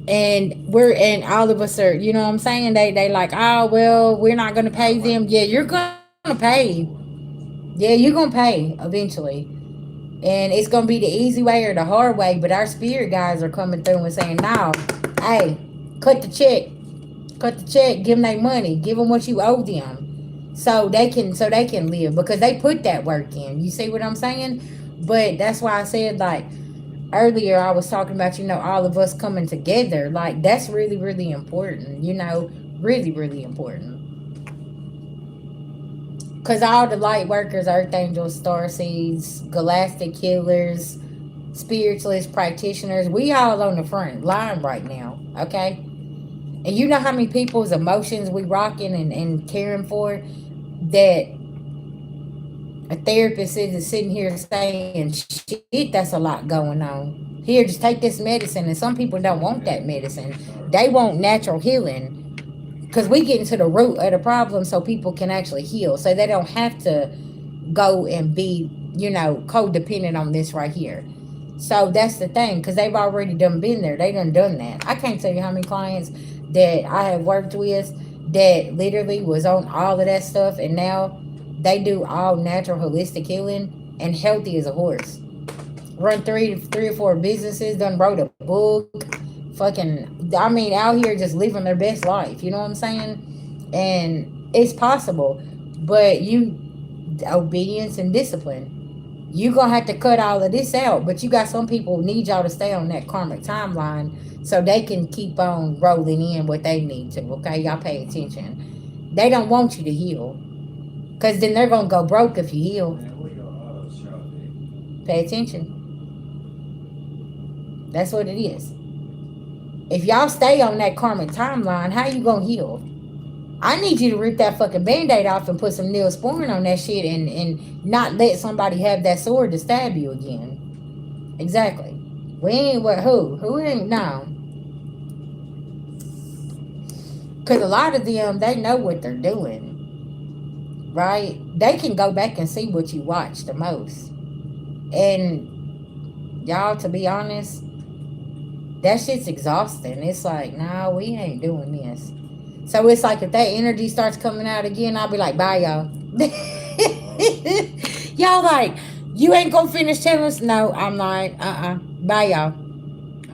and all of us are, you know what I'm saying, they like, oh well, we're not gonna pay them. Yeah, you're gonna pay. Yeah, you're gonna pay eventually, and it's gonna be the easy way or the hard way. But our spirit guys are coming through and saying, no, hey, cut the check, cut the check, give them their money, give them what you owe them, so they can live, because they put that work in. You see what I'm saying? But that's why I said, like, earlier I was talking about, all of us coming together. Like, that's really, really important, really, really important. Because all the light workers, earth angels, star seeds, galactic healers, spiritualists, practitioners, we all on the front line right now, okay? And you know how many people's emotions we rocking and caring for, that a therapist isn't sitting here saying, shit, that's a lot going on. Here, just take this medicine. And some people don't want that medicine. They want natural healing. Because we get into the root of the problem so people can actually heal. So they don't have to go and be, codependent on this right here. So that's the thing, because they've already done been there. They done that. I can't tell you how many clients that I have worked with that literally was on all of that stuff, and now they do all natural holistic healing and healthy as a horse. Run three or four businesses, done wrote a book, fucking, I mean, out here just living their best life. You know what I'm saying? And it's possible, but obedience and discipline. You gonna have to cut all of this out, but you got some people who need y'all to stay on that karmic timeline so they can keep on rolling in what they need to. Okay, y'all pay attention. They don't want you to heal, cause then they're gonna go broke if you heal. Man, where your auto shop Pay attention. That's what it is. If y'all stay on that karmic timeline, how you gonna heal? I need you to rip that fucking band-aid off and put some Neosporin on that shit, and not let somebody have that sword to stab you again. Exactly. We ain't what who ain't no. Cause a lot of them, they know what they're doing, right? They can go back and see what you watch the most. And y'all, to be honest, that shit's exhausting. It's like, nah, we ain't doing this. So it's like, if that energy starts coming out again, I'll be like, bye, y'all. Y'all like, you ain't gonna finish telling us? No, I'm like, bye, y'all.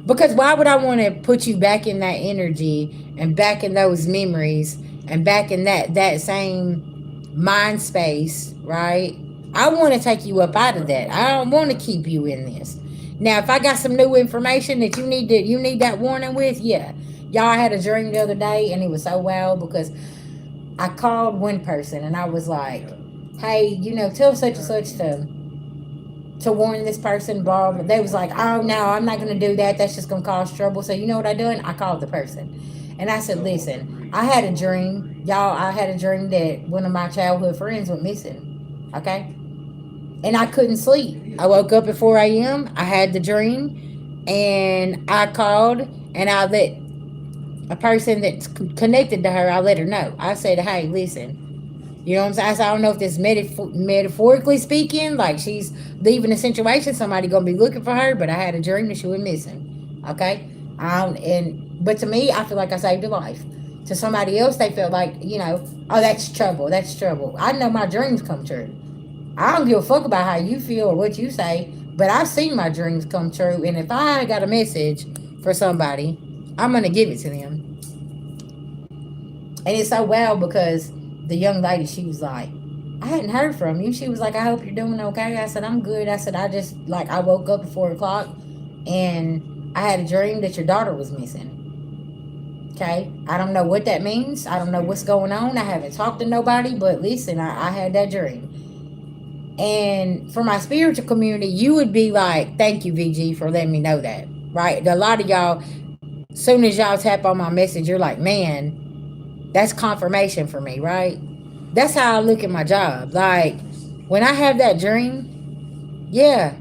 Because why would I want to put you back in that energy and back in those memories and back in that same mind space, right? I want to take you up out of that. I don't want to keep you in this. Now, if I got some new information that you need that warning with, yeah. Y'all, I had a dream the other day, and it was so wild because I called one person and I was like, hey, tell such and such to warn this person, blah, blah. They was like, oh no, I'm not gonna do that. That's just gonna cause trouble. So you know what I done? I called the person. And I said, listen, I had a dream. Y'all, I had a dream that one of my childhood friends went missing. Okay? And I couldn't sleep. I woke up at 4 a.m. I had the dream, and I called, and I let a person that's connected to her, I let her know. I said, hey, listen, you know what I'm saying? I said, I don't know if this metaphorically speaking, like she's leaving a situation, somebody gonna be looking for her, but I had a dream that she went missing. Okay, but to me, I feel like I saved a life. To somebody else, they felt like, oh, that's trouble. That's trouble. I know my dreams come true. I don't give a fuck about how you feel or what you say, but I've seen my dreams come true, and if I got a message for somebody, I'm gonna give it to them. And it's so wild because the young lady, she was like, I hadn't heard from you. She was like, I hope you're doing okay. I said, I'm good. I said, I just, like, I woke up at 4 o'clock and I had a dream that your daughter was missing. Okay? I don't know what that means. I don't know what's going on. I haven't talked to nobody, but listen, I had that dream. And for my spiritual community, you would be like, thank you, VG, for letting me know that. Right? A lot of y'all, soon as y'all tap on my message, you're like, man, that's confirmation for me, right? That's how I look at my job. Like, when I have that dream, yeah,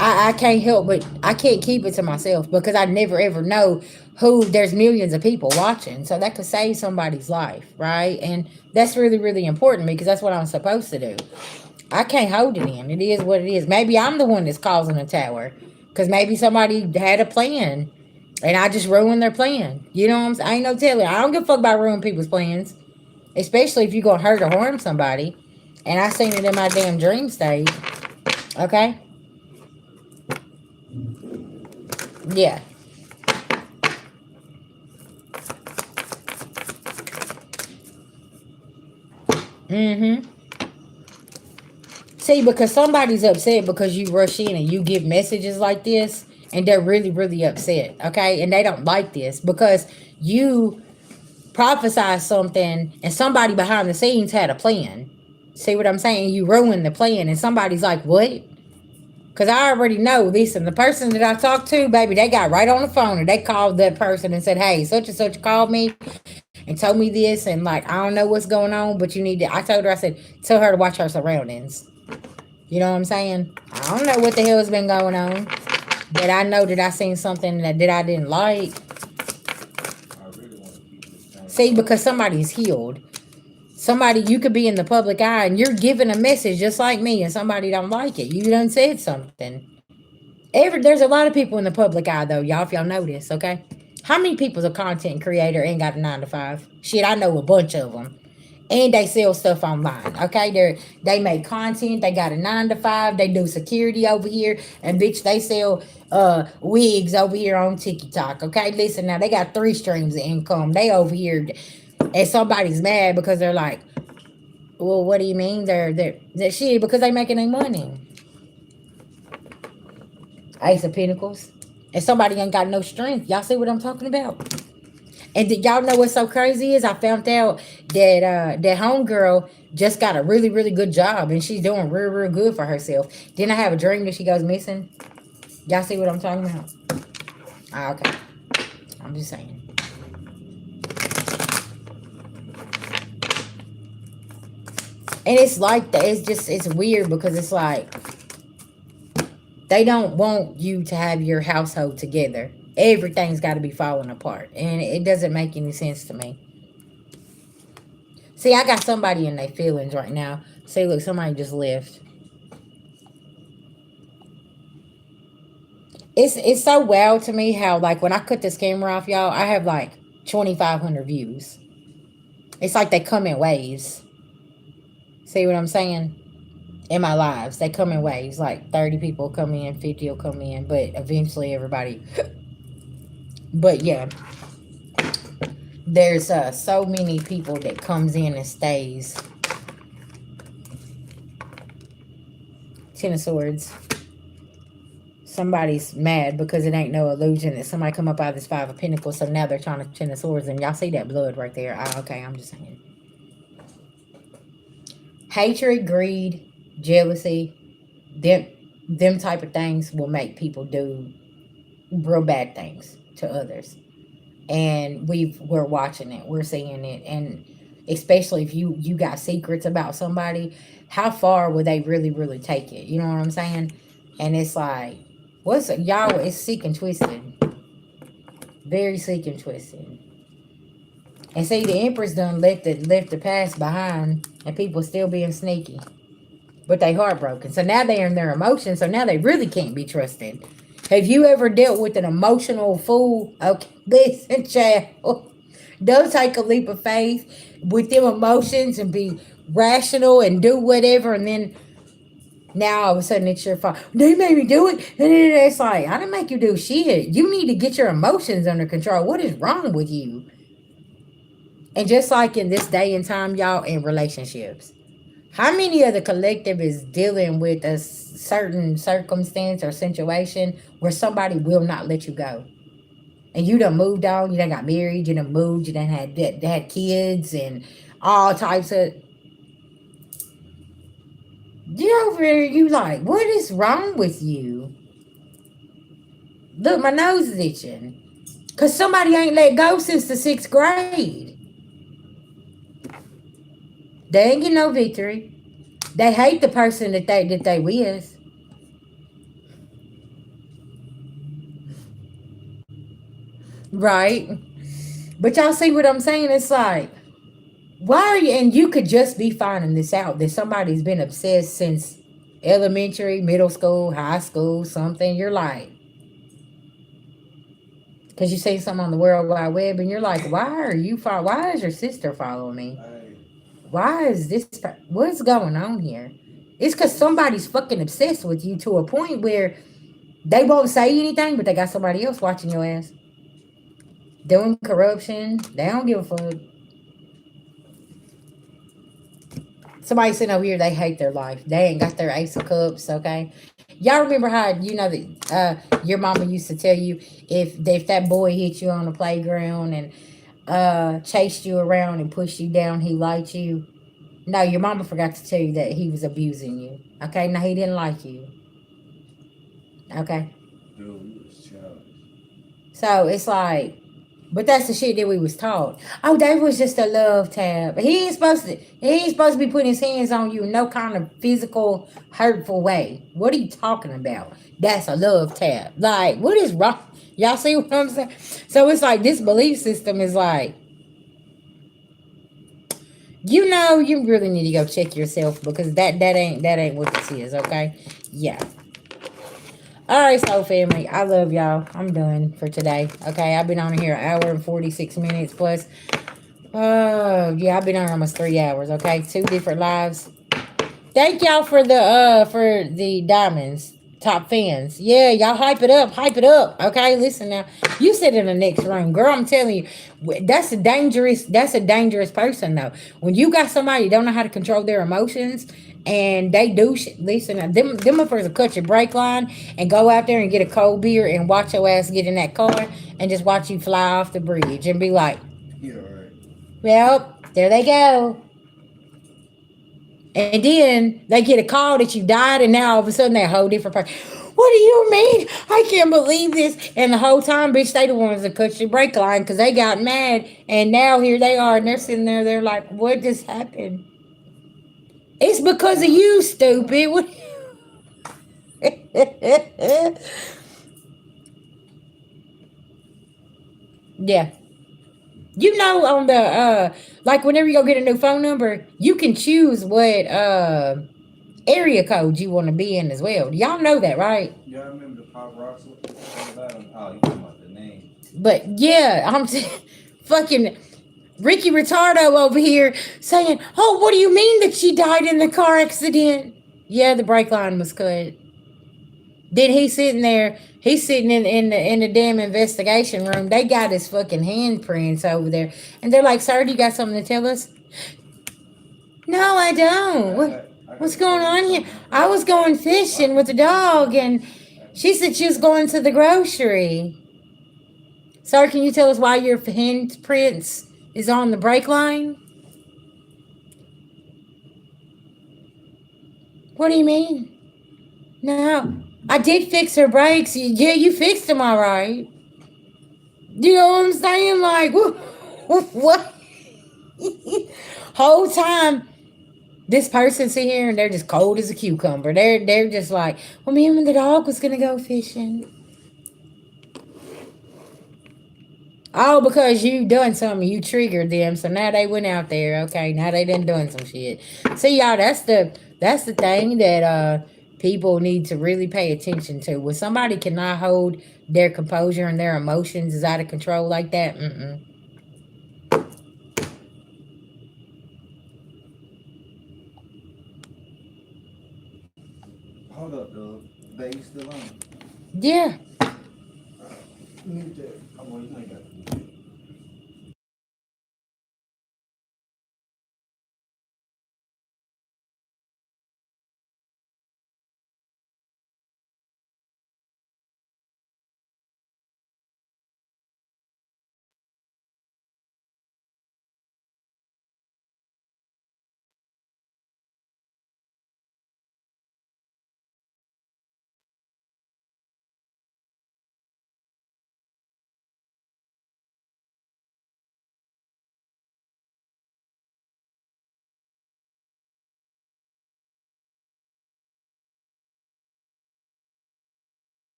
I can't help, but I can't keep it to myself because I never ever know who, there's millions of people watching. So that could save somebody's life, right? And that's really, really important because that's what I'm supposed to do. I can't hold it in. It is what it is. Maybe I'm the one that's causing a tower because maybe somebody had a plan And I just ruined their plan. You know what I'm saying? I ain't no telling. I don't give a fuck about ruining people's plans. Especially if you're gonna hurt or harm somebody. And I seen it in my damn dream state. Okay? Yeah. Mm-hmm. See, because somebody's upset because you rush in and you give messages like this, and they're really, really upset, okay? And they don't like this because you prophesied something and somebody behind the scenes had a plan. See what I'm saying? You ruined the plan, and somebody's like, what? Because I already know, listen, the person that I talked to, baby, they got right on the phone and they called that person and said, hey, such and such called me and told me this, and like, I don't know what's going on, but you need to, I told her, I said, tell her to watch her surroundings. You know what I'm saying? I don't know what the hell's been going on, but I know that I seen something that I didn't like. I really want to keep this thing See, going. because somebody's healed. Somebody, you could be in the public eye and you're giving a message just like me, and somebody don't like it. You done said something. There's a lot of people in the public eye though, y'all. If y'all know this, okay? How many people's a content creator ain't got a 9 to 5? Shit, I know a bunch of them, and they sell stuff online. Okay, they make content. They got a 9 to 5. They do security over here, and bitch, they sell wigs over here on TikTok. Okay, listen now, they got 3 streams of income. They over here, and somebody's mad because they're like, well, what do you mean? They're shit because they making their money. Ace of Pentacles. And somebody ain't got no strength. Y'all see what I'm talking about? And did y'all know what's so crazy is I found out that that homegirl just got a really, really good job and she's doing real, real good for herself. Didn't I have a dream that she goes missing? Y'all see what I'm talking about? Ah, okay. I'm just saying. And it's like that. It's weird because it's like they don't want you to have your household together. Everything's got to be falling apart. And it doesn't make any sense to me. See, I got somebody in their feelings right now. See, look, somebody just left. It's so wild to me how, like, when I cut this camera off, y'all, I have like 2,500 views. It's like they come in waves. See what I'm saying? In my lives, they come in waves. Like 30 people come in, 50 will come in, but eventually everybody. But yeah, there's so many people that comes in and stays. Ten of Swords. Somebody's mad because it ain't no illusion that somebody come up out of this Five of Pentacles, so now they're trying to Ten of Swords, and y'all see that blood right there. Okay, I'm just saying. Hatred, greed, jealousy, them type of things will make people do real bad things to others. And we're watching it, we're seeing it, and especially if you got secrets about somebody, how far would they really, really take it? You know what I'm saying? And it's like, what's y'all? It's sick and twisted, very sick and twisted. And see, the Empress done left the past behind, and people still being sneaky, but they heartbroken. So now they are in their emotions. So now they really can't be trusted. Have you ever dealt with an emotional fool? Okay, listen, child. Don't take a leap of faith with them emotions and be rational and do whatever, and then now all of a sudden it's your fault. They made me do it. And then it's like, I didn't make you do shit. You need to get your emotions under control. What is wrong with you? And just like in this day and time, y'all, in relationships, how many of the collective is dealing with a certain circumstance or situation where somebody will not let you go? And you done moved on, you done got married, you done moved, you done had kids and all types of. You over there, you like, what is wrong with you? Look, my nose is itching. Because somebody ain't let go since the 6th grade. They ain't get no victory. They hate the person that they with. Right? But y'all see what I'm saying? It's like, why are you, and you could just be finding this out that somebody's been obsessed since elementary, middle school, high school, something. You're like, because you see something on the World Wide Web and you're like, why are you why is your sister following me? Hey, Why is this? What's going on here? It's because somebody's fucking obsessed with you to a point where they won't say anything, but they got somebody else watching your ass doing corruption. They don't give a fuck. Somebody sitting over here, they hate their life. They ain't got their ace of cups. Okay, y'all remember how you know that your mama used to tell you if that boy hit you on the playground and chased you around and pushed you down, he liked you. No, your mama forgot to tell you that he was abusing you. Okay, no, he didn't like you. Okay, dude, you was childish. so it's like, but that's the shit that we was taught. Oh, that was just a love tab. He ain't supposed to be putting his hands on you in no kind of physical, hurtful way. What are you talking about? That's a love tab. Like, what is wrong? Y'all see what I'm saying? So it's like this belief system is like, you know, you really need to go check yourself because that ain't what this is. Okay, yeah. All right, so family, I love y'all. I'm done for today. Okay, I've been on here an hour and 46 minutes plus. Oh yeah, I've been on almost 3 hours. Okay, two different lives. Thank y'all for the diamonds. Top fans. Yeah, y'all hype it up. Hype it up. Okay, listen now. You sit in the next room. Girl, I'm telling you, that's a dangerous person though. When you got somebody who don't know how to control their emotions and they do shit, listen, now, them motherfuckers will cut your brake line and go out there and get a cold beer and watch your ass get in that car and just watch you fly off the bridge and be like, Yeah, right. well, there they go. And then they get a call that you died, and now all of a sudden they're a whole different person. What do you mean? I can't believe this. And the whole time, bitch, they the ones that cut your brake line because they got mad. And now here they are, and they're sitting there. They're like, what just happened? It's because of you, stupid. What? Yeah. You know, on the, like whenever you go get a new phone number, you can choose what area code you want to be in as well. Y'all know that, right? Y'all remember the pop rocks on the bottom? Oh, you talking about the name? But yeah, I'm fucking Ricky Retardo over here saying, "Oh, what do you mean that she died in the car accident?" Yeah, the brake line was cut. Then he's sitting there. He's sitting in the damn investigation room. They got his fucking handprints over there, and they're like, "Sir, do you got something to tell us?" No, I don't. I What's gotta going tell you on here? something. I was going fishing with the dog, and she said she was going to the grocery. Sir, can you tell us why your handprints is on the brake line? What do you mean? No, I did fix her brakes. Yeah, you fixed them all right. You know what I'm saying? Like, what? Whole time, this person's here and they're just cold as a cucumber. They're just like, well, me and the dog was gonna go fishing. All because you done something, you triggered them, so now they went out there. Okay, now they done done some shit. See, y'all, that's the thing that people need to really pay attention to. When somebody cannot hold their composure and their emotions is out of control like that, Hold up, dog. Baby still on. yeah. Mute that. Come on, you ain't got to mute it.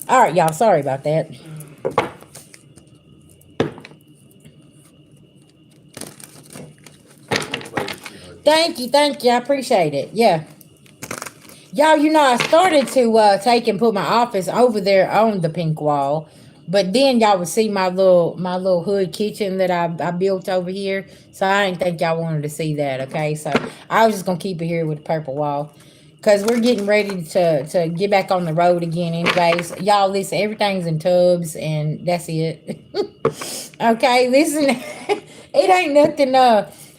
All right, y'all. Sorry about that. Thank you. I appreciate it. Yeah. Y'all, I started to take and put my office over there on the pink wall, but then y'all would see my little hood kitchen that I built over here. So I didn't think y'all wanted to see that. Okay, so I was just gonna keep it here with the purple wall, cause we're getting ready to get back on the road again. Anyways, y'all listen, everything's in tubs, and that's it. Okay, listen, it ain't nothing.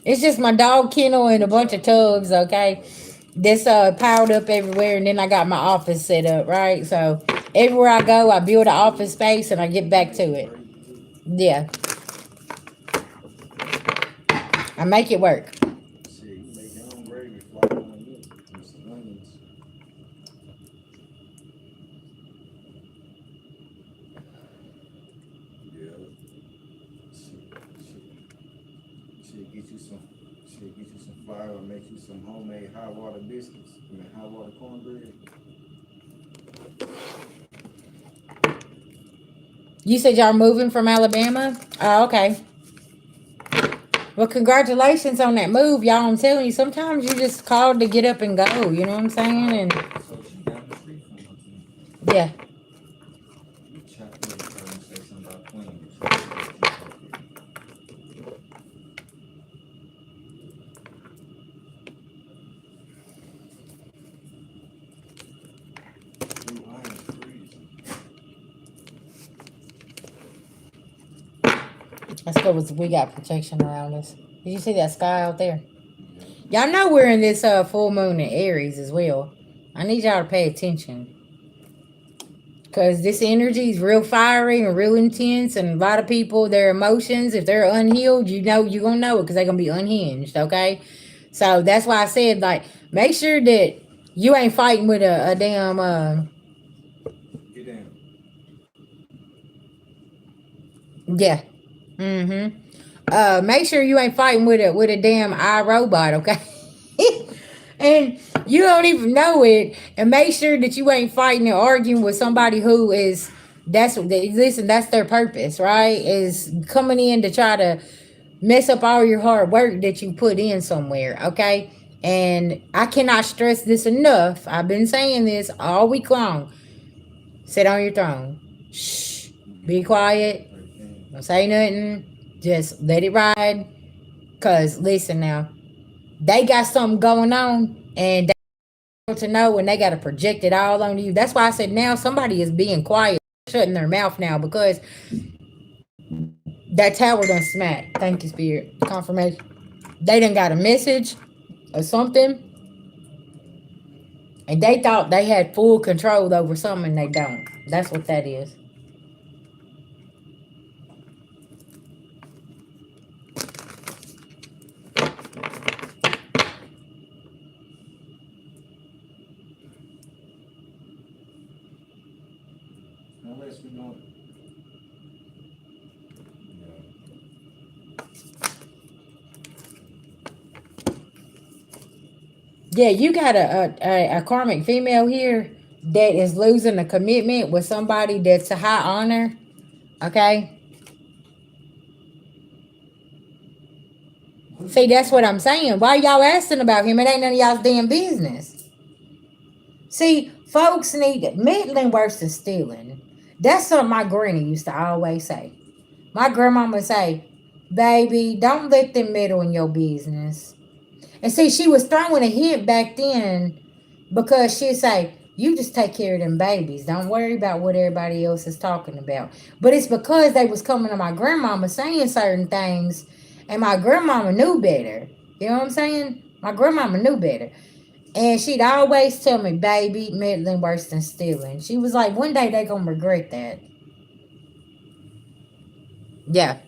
It's just my dog kennel and a bunch of tubs. Okay, this piled up everywhere, and then I got my office set up, right? So everywhere I go, I build an office space and I get back to it. Yeah, I make it work. Shit, you make your own gravy, fly on it, with some onions. Yeah. Shit, get you some. Shit, get you some flour and make you some homemade hot water biscuits. I mean, hot water cornbread. You said y'all moving from Alabama? Oh, okay. Well, congratulations on that move, y'all. I'm telling you, sometimes you just called to get up and go. You know what I'm saying? And So she down the street from us. yeah, You chop in and tell them say something about Queen. She said she talking. Ooh, I am freezing. that's good. We got protection around us. Did you see that sky out there? Yeah. Y'all know we're in this full moon in Aries as well. I need y'all to pay attention. Because this energy is real fiery and real intense, and a lot of people, their emotions, if they're unhealed, you're going to know it because they're going to be unhinged, okay? So that's why I said, like, make sure that you ain't fighting with a damn, Get down. yeah. Mm-hmm. Make sure you ain't fighting with a damn iRobot, okay? And you don't even know it, and make sure that you ain't fighting and arguing with somebody who is that's what they listen, that's their purpose, right? Is coming in to try to mess up all your hard work that you put in somewhere, okay? And I cannot stress this enough. I've been saying this all week long. Sit on your throne. Shh. Be quiet. Don't say nothing. Just let it ride. Cause listen now, they got something going on, and they want to know, and they got to project it all on you. That's why I said now somebody is being quiet, shutting their mouth now, because that tower done smacked. Thank you, Spirit. Confirmation. They done got a message or something, and they thought they had full control over something, and they don't. That's what that is. Unless we don't. Yeah. Yeah, you got a karmic female here that is losing a commitment with somebody that's a high honor. Okay. See, that's what I'm saying. Why y'all asking about him? It ain't none of y'all's damn business. See, folks need meddling worse than stealing. That's something my granny used to always say. My grandmama would say, baby, don't let them meddle in your business. And see, she was throwing a hint back then because she'd say, you just take care of them babies. Don't worry about what everybody else is talking about. But it's because they was coming to my grandmama saying certain things, and my grandmama knew better. You know what I'm saying? My grandmama knew better. And she'd always tell me, baby, meddling worse than stealing. She was like, one day they gonna regret that. Yeah.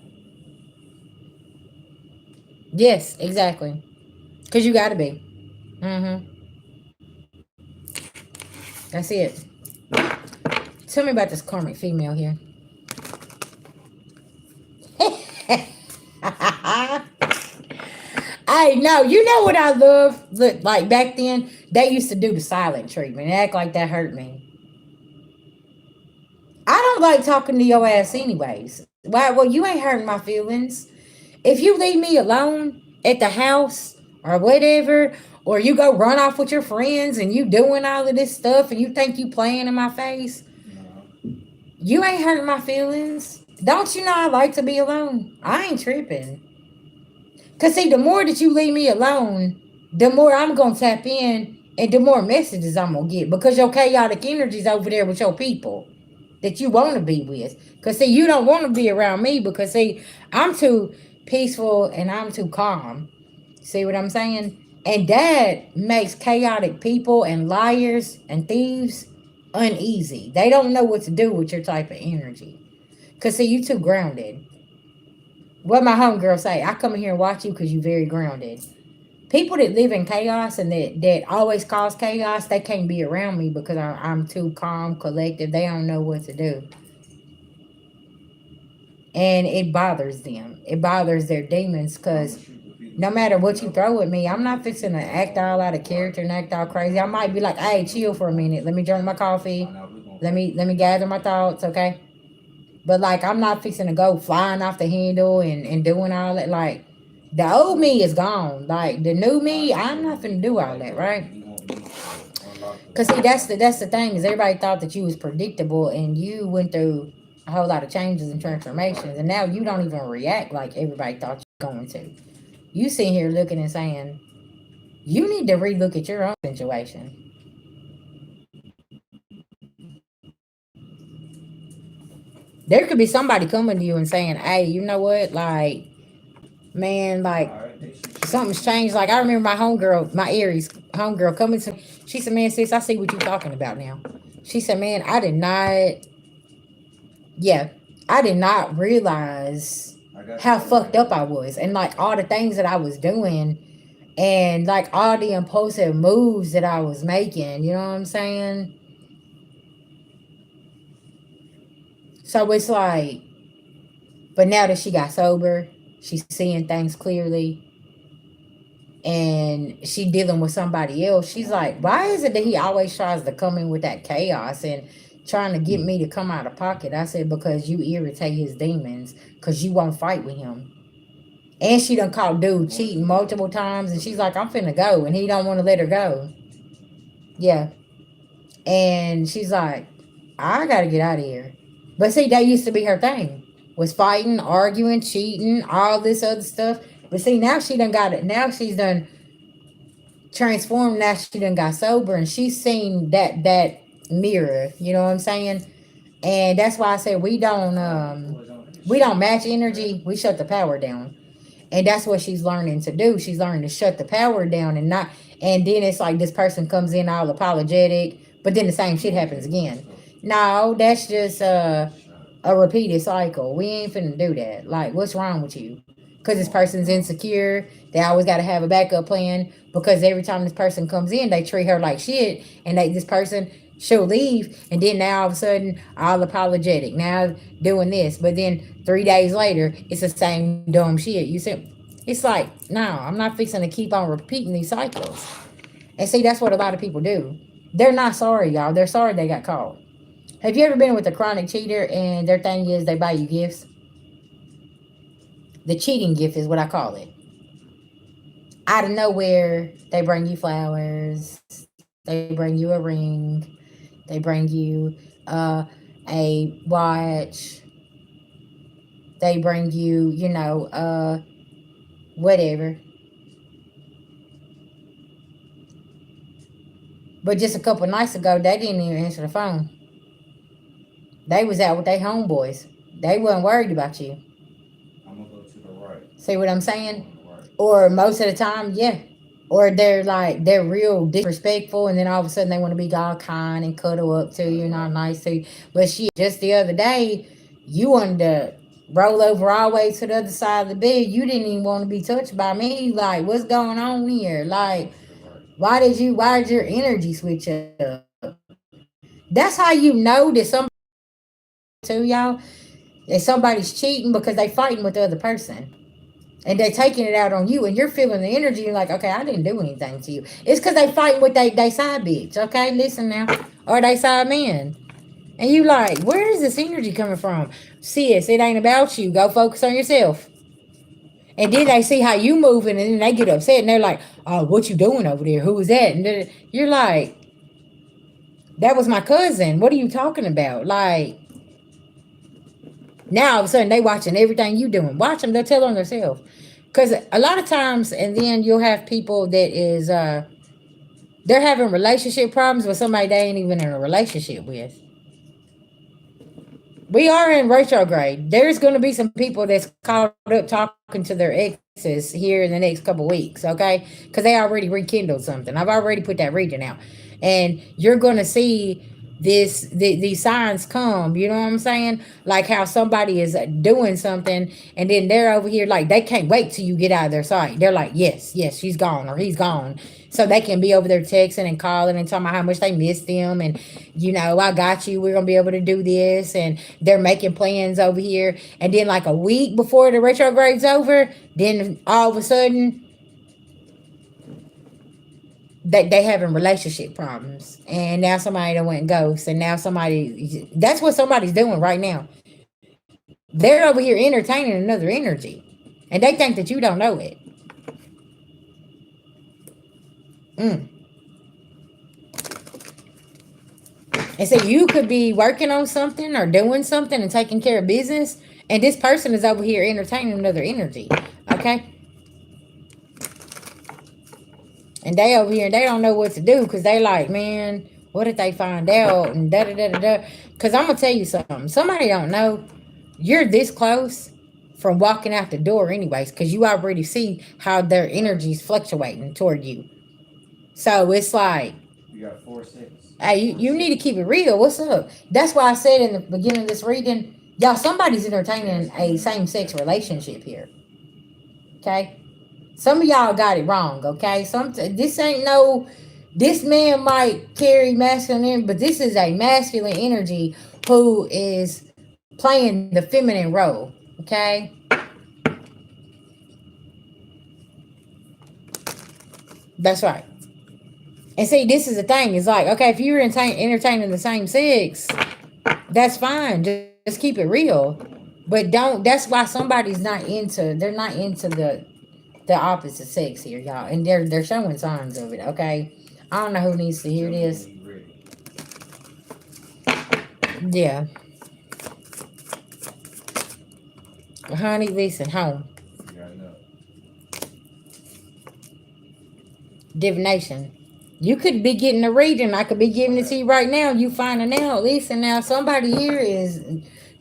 Yes, exactly. Because you gotta be. Mm-hmm. That's it. Tell me about this karmic female here. Hey, no, you know what I love? Look, like back then, they used to do the silent treatment and act like that hurt me. I don't like talking to your ass anyways. Why? Well, you ain't hurting my feelings. If you leave me alone at the house or whatever, or you go run off with your friends and you doing all of this stuff and you think you playing in my face, No. you ain't hurting my feelings. Don't you know I like to be alone? I ain't tripping. Cause see, the more that you leave me alone, the more I'm gonna tap in and the more messages I'm gonna get because your chaotic energy's over there with your people that you want to be with. Cause see, you don't want to be around me because see, I'm too peaceful and I'm too calm. See what I'm saying? And that makes chaotic people and liars and thieves uneasy. They don't know what to do with your type of energy. Cause see, you too grounded. What my homegirl say, I come in here and watch you because you very grounded. People that live in chaos and that always cause chaos, they can't be around me because I'm too calm, collective. They don't know what to do. And it bothers them. It bothers their demons because no matter what you throw at me, I'm not fixing to act all out of character and act all crazy. I might be like, hey, chill for a minute. Let me drink my coffee. Let me gather my thoughts, okay? But like I'm not fixing to go flying off the handle and doing all that. Like the old me is gone. Like the new me, I'm not finna do all that, right? Cause see, that's the thing is everybody thought that you was predictable and you went through a whole lot of changes and transformations, and now you don't even react like everybody thought you were going to. You sitting here looking and saying you need to relook at your own situation. There could be somebody coming to you and saying, "Hey, you know what? Like, man, like something's changed." Like I remember my homegirl, my Aries homegirl, coming to. She said, "Man, sis, I see what you're talking about now." She said, "Man, I did not. Yeah, I did not realize how fucked up I was, and like all the things that I was doing, and like all the impulsive moves that I was making. You know what I'm saying?" So it's like, but now that she got sober, she's seeing things clearly and she dealing with somebody else. She's like, why is it that he always tries to come in with that chaos and trying to get me to come out of pocket? I said, because you irritate his demons because you won't fight with him. And she done caught dude cheating multiple times and she's like, I'm finna go, and he don't want to let her go. Yeah. And she's like, I gotta get out of here. But see, that used to be her thing. Was fighting, arguing, cheating, all this other stuff. But see, now she done got it. Now she's done transformed. Now she done got sober and she's seen that mirror. You know what I'm saying? And that's why I said we don't match energy. We shut the power down. And that's what she's learning to do. She's learning to shut the power down and not. And then it's like this person comes in all apologetic, but then the same shit happens again. No, that's just a repeated cycle. We ain't finna do that. Like, what's wrong with you? Because this person's insecure. They always got to have a backup plan because every time this person comes in, they treat her like shit, and this person she'll leave, and then now all of a sudden all apologetic. Now doing this, but then 3 days later, it's the same dumb shit. You see, it's like, no, I'm not fixing to keep on repeating these cycles. And see, that's what a lot of people do. They're not sorry, y'all. They're sorry they got caught. Have you ever been with a chronic cheater and their thing is they buy you gifts? The cheating gift is what I call it. Out of nowhere, they bring you flowers. They bring you a ring. They bring you a watch. They bring you, whatever. But just a couple nights ago, they didn't even answer the phone. They was out with their homeboys. They wasn't worried about you. I'm gonna go to the right. See what I'm saying? Or most of the time, yeah. Or they're real disrespectful, and then all of a sudden they want to be all kind and cuddle up to you and all nice to you. But shit, just the other day, you wanted to roll over all the way to the other side of the bed. You didn't even want to be touched by me. Like, what's going on here? Like, why did your energy switch up? That's how you know that somebody to y'all that somebody's cheating because they fighting with the other person. And they're taking it out on you, and you're feeling the energy. You're like, okay, I didn't do anything to you. It's because they fighting with they side bitch. Okay, listen now, or they side man. And you like, where is this energy coming from? Sis, it ain't about you. Go focus on yourself. And then they see how you moving, and then they get upset, and they're like, "Oh, what you doing over there? Who is that?" And then you're like, "That was my cousin. What are you talking about?" Like, now all of a sudden they watching everything you doing. Watch them; they'll tell on themselves. Because a lot of times, and then you'll have people that is they're having relationship problems with somebody they ain't even in a relationship with. We are in retrograde. There's going to be some people that's caught up talking to their exes here in the next couple weeks, okay? Because they already rekindled something. I've already put that reading out, and you're going to see these signs come. You know what I'm saying? Like how somebody is doing something, and then they're over here like they can't wait till you get out of their sight. They're like, yes, yes, she's gone or he's gone, so they can be over there texting and calling and talking about how much they miss them, and I got you. We're gonna be able to do this, and they're making plans over here. And then like a week before the retrograde's over, then all of a sudden they having relationship problems, and now somebody done went ghost, and now somebody that's what somebody's doing right now. They're over here entertaining another energy, and they think that you don't know it. Mm. And so you could be working on something or doing something and taking care of business, and this person is over here entertaining another energy. Okay? And they over here and they don't know what to do because they like, man, what if they find out? And da da da da da. Because I'm gonna tell you something. Somebody don't know you're this close from walking out the door, anyways, because you already see how their energy's fluctuating toward you. So it's like, You got 4 seconds. hey, you need to keep it real. What's up? That's why I said in the beginning of this reading, y'all, somebody's entertaining a same sex relationship here. Okay? Some of y'all got it wrong, okay? This ain't no, this man might carry masculine energy, but this is a masculine energy who is playing the feminine role, okay? That's right. And see, this is the thing. It's like, okay, if you're entertaining the same sex, that's fine. Just keep it real. But don't, that's why somebody's not into, they're not into the opposite sex here, y'all. And they're showing signs of it, okay? I don't know who needs to hear Tell me this. when you ready. Yeah. Honey, listen, home. You got enough. Divination. You could be getting a reading. I could be giving it to you right now. You finding out. Listen now, somebody here is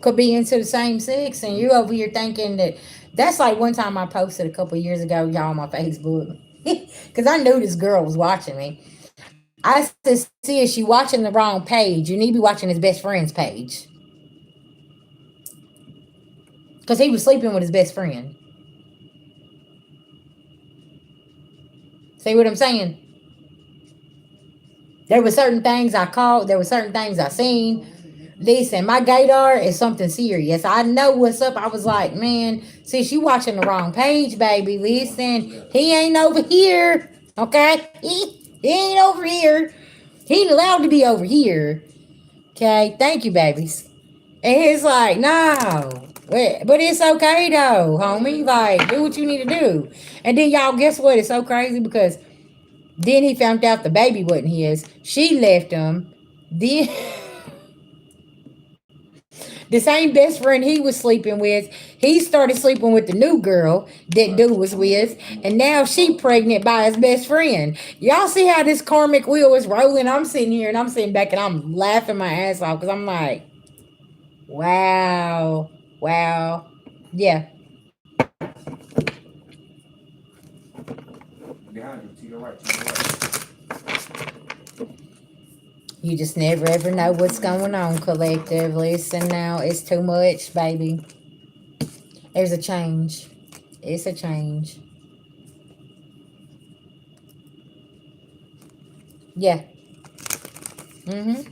could be into the same sex, and you over here thinking that that's like one time I posted a couple years ago, y'all, on my Facebook. Because I knew this girl was watching me. I said, see, she watching the wrong page. You need to be watching his best friend's page. Because he was sleeping with his best friend. See what I'm saying? There were certain things I caught. There were certain things I seen. Listen, my gaydar is something serious. I know what's up. I was like, man, sis, you watching the wrong page, baby. Listen, he ain't over here. Okay? He ain't over here. He ain't allowed to be over here. Okay? Thank you, babies. And he's like, no. But it's okay though, homie. Like, do what you need to do. And then y'all, guess what? It's so crazy because then he found out the baby wasn't his. She left him. Then the same best friend he was sleeping with, he started sleeping with the new girl that dude was with, and now she pregnant by his best friend. Y'all see how this karmic wheel is rolling? I'm sitting here and I'm sitting back and I'm laughing my ass off because I'm like, wow, wow, yeah. Behind you, to your right, to your right. You just never ever know what's going on, collective. Listen now, it's too much, baby. There's a change. It's a change. Yeah. Mm-hmm.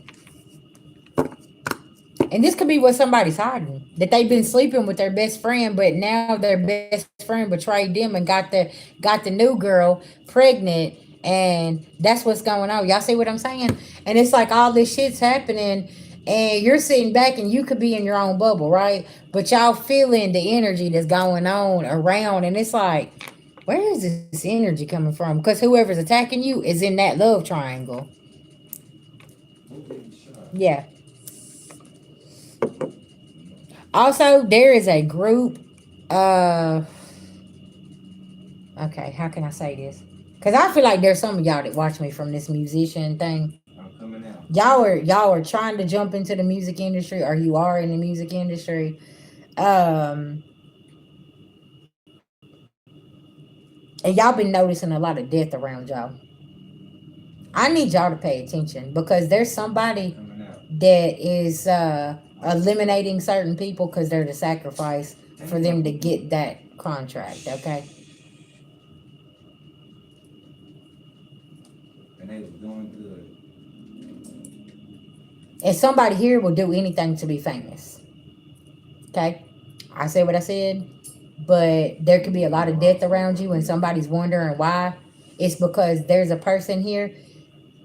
And this could be what somebody's hiding. That they've been sleeping with their best friend, but now their best friend betrayed them and got the new girl pregnant, and that's what's going on. Y'all see what I'm saying? And it's like all this shit's happening, and you're sitting back and you could be in your own bubble, right? But y'all feeling the energy that's going on around, and it's like, where is this energy coming from? Because whoever's attacking you is in that love triangle. Who getting shot? Yeah. Also, there is a group. Uh, okay, how can I say this? Because I feel like there's some of y'all that watch me from this musician thing. I'm coming out. Y'all are trying to jump into the music industry, or you are in the music industry. Um, and y'all been noticing a lot of death around y'all. I need y'all to pay attention because there's somebody Coming out. that is eliminating certain people because they're the sacrifice for them to get that contract. Okay. And they was doing good. And somebody here will do anything to be famous. Okay. I said what I said, but there could be a lot of death around you, and somebody's wondering why. It's because there's a person here.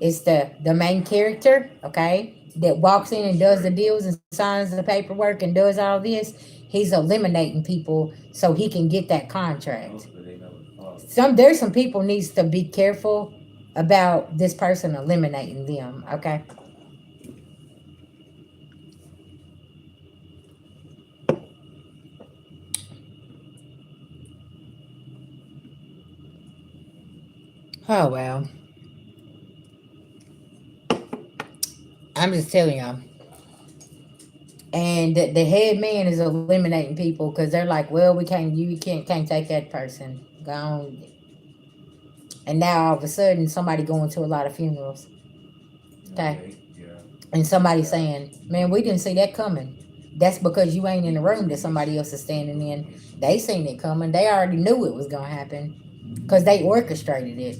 It's the main character, okay, that walks in and does the deals and signs the paperwork and does all this. He's eliminating people so he can get that contract. Hopefully they know the father. There's some people needs to be careful about this person eliminating them, okay? Oh well. I'm just telling y'all. And the head man is eliminating people because they're like, well, we can't, you can't take that person. Go on. And now all of a sudden, somebody going to a lot of funerals. Okay. Yeah. And somebody saying, man, we didn't see that coming. That's because you ain't in the room that somebody else is standing in. They seen it coming. They already knew it was going to happen because they orchestrated it.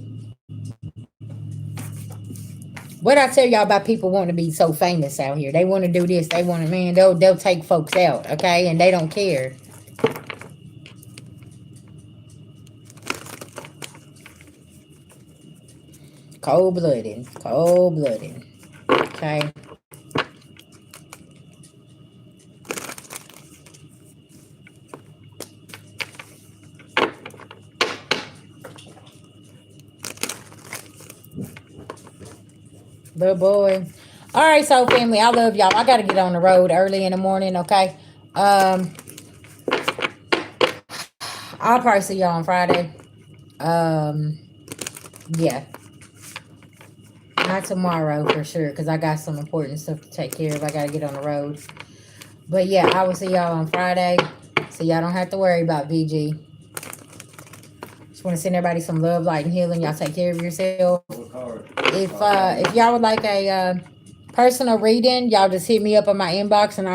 What I tell y'all about people wanting to be so famous out here? They want to do this. They want to, man, they'll take folks out, okay? And they don't care. Cold-blooded. Cold-blooded. Okay? Little boy. All right, so family, I love y'all. I got to get on the road early in the morning, okay? Um, I'll probably see y'all on Friday. Um, yeah. Not tomorrow for sure, because I got some important stuff to take care of. I got to get on the road. But yeah, I will see y'all on Friday. So y'all don't have to worry about VG. Just want to send everybody some love, light, and healing. Y'all take care of yourself. If y'all would like a personal reading, y'all just hit me up on my inbox, and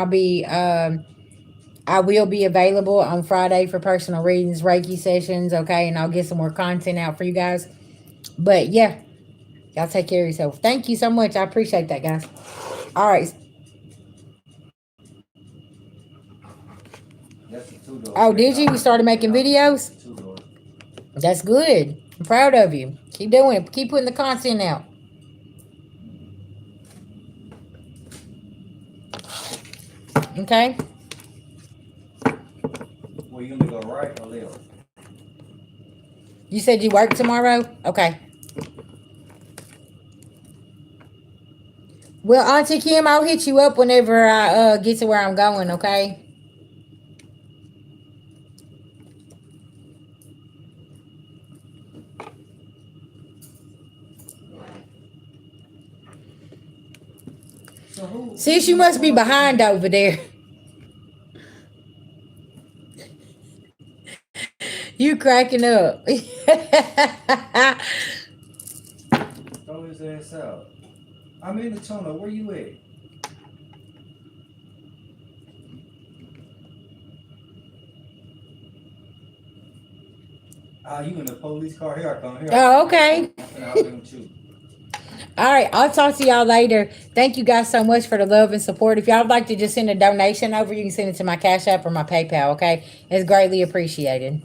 I will be available on Friday for personal readings, Reiki sessions, okay, and I'll get some more content out for you guys. But yeah, y'all take care of yourself. Thank you so much. I appreciate that, guys. All right. Oh, did you? You started making videos? That's good. I'm proud of you. Keep doing it. Keep putting the content out. Okay? Well, you gonna go right or left? You said you work tomorrow? Okay. Well, Auntie Kim, I'll hit you up whenever I get to where I'm going, okay? Sis, you must be behind over there. You cracking up. Throw his ass out. I'm in the tunnel. Where you at? You in the police car? Here I come. Here. Oh, okay. You. All right, I'll talk to y'all later. Thank you guys so much for the love and support. If y'all would like to just send a donation over, you can send it to my Cash App or my PayPal, okay? It's greatly appreciated.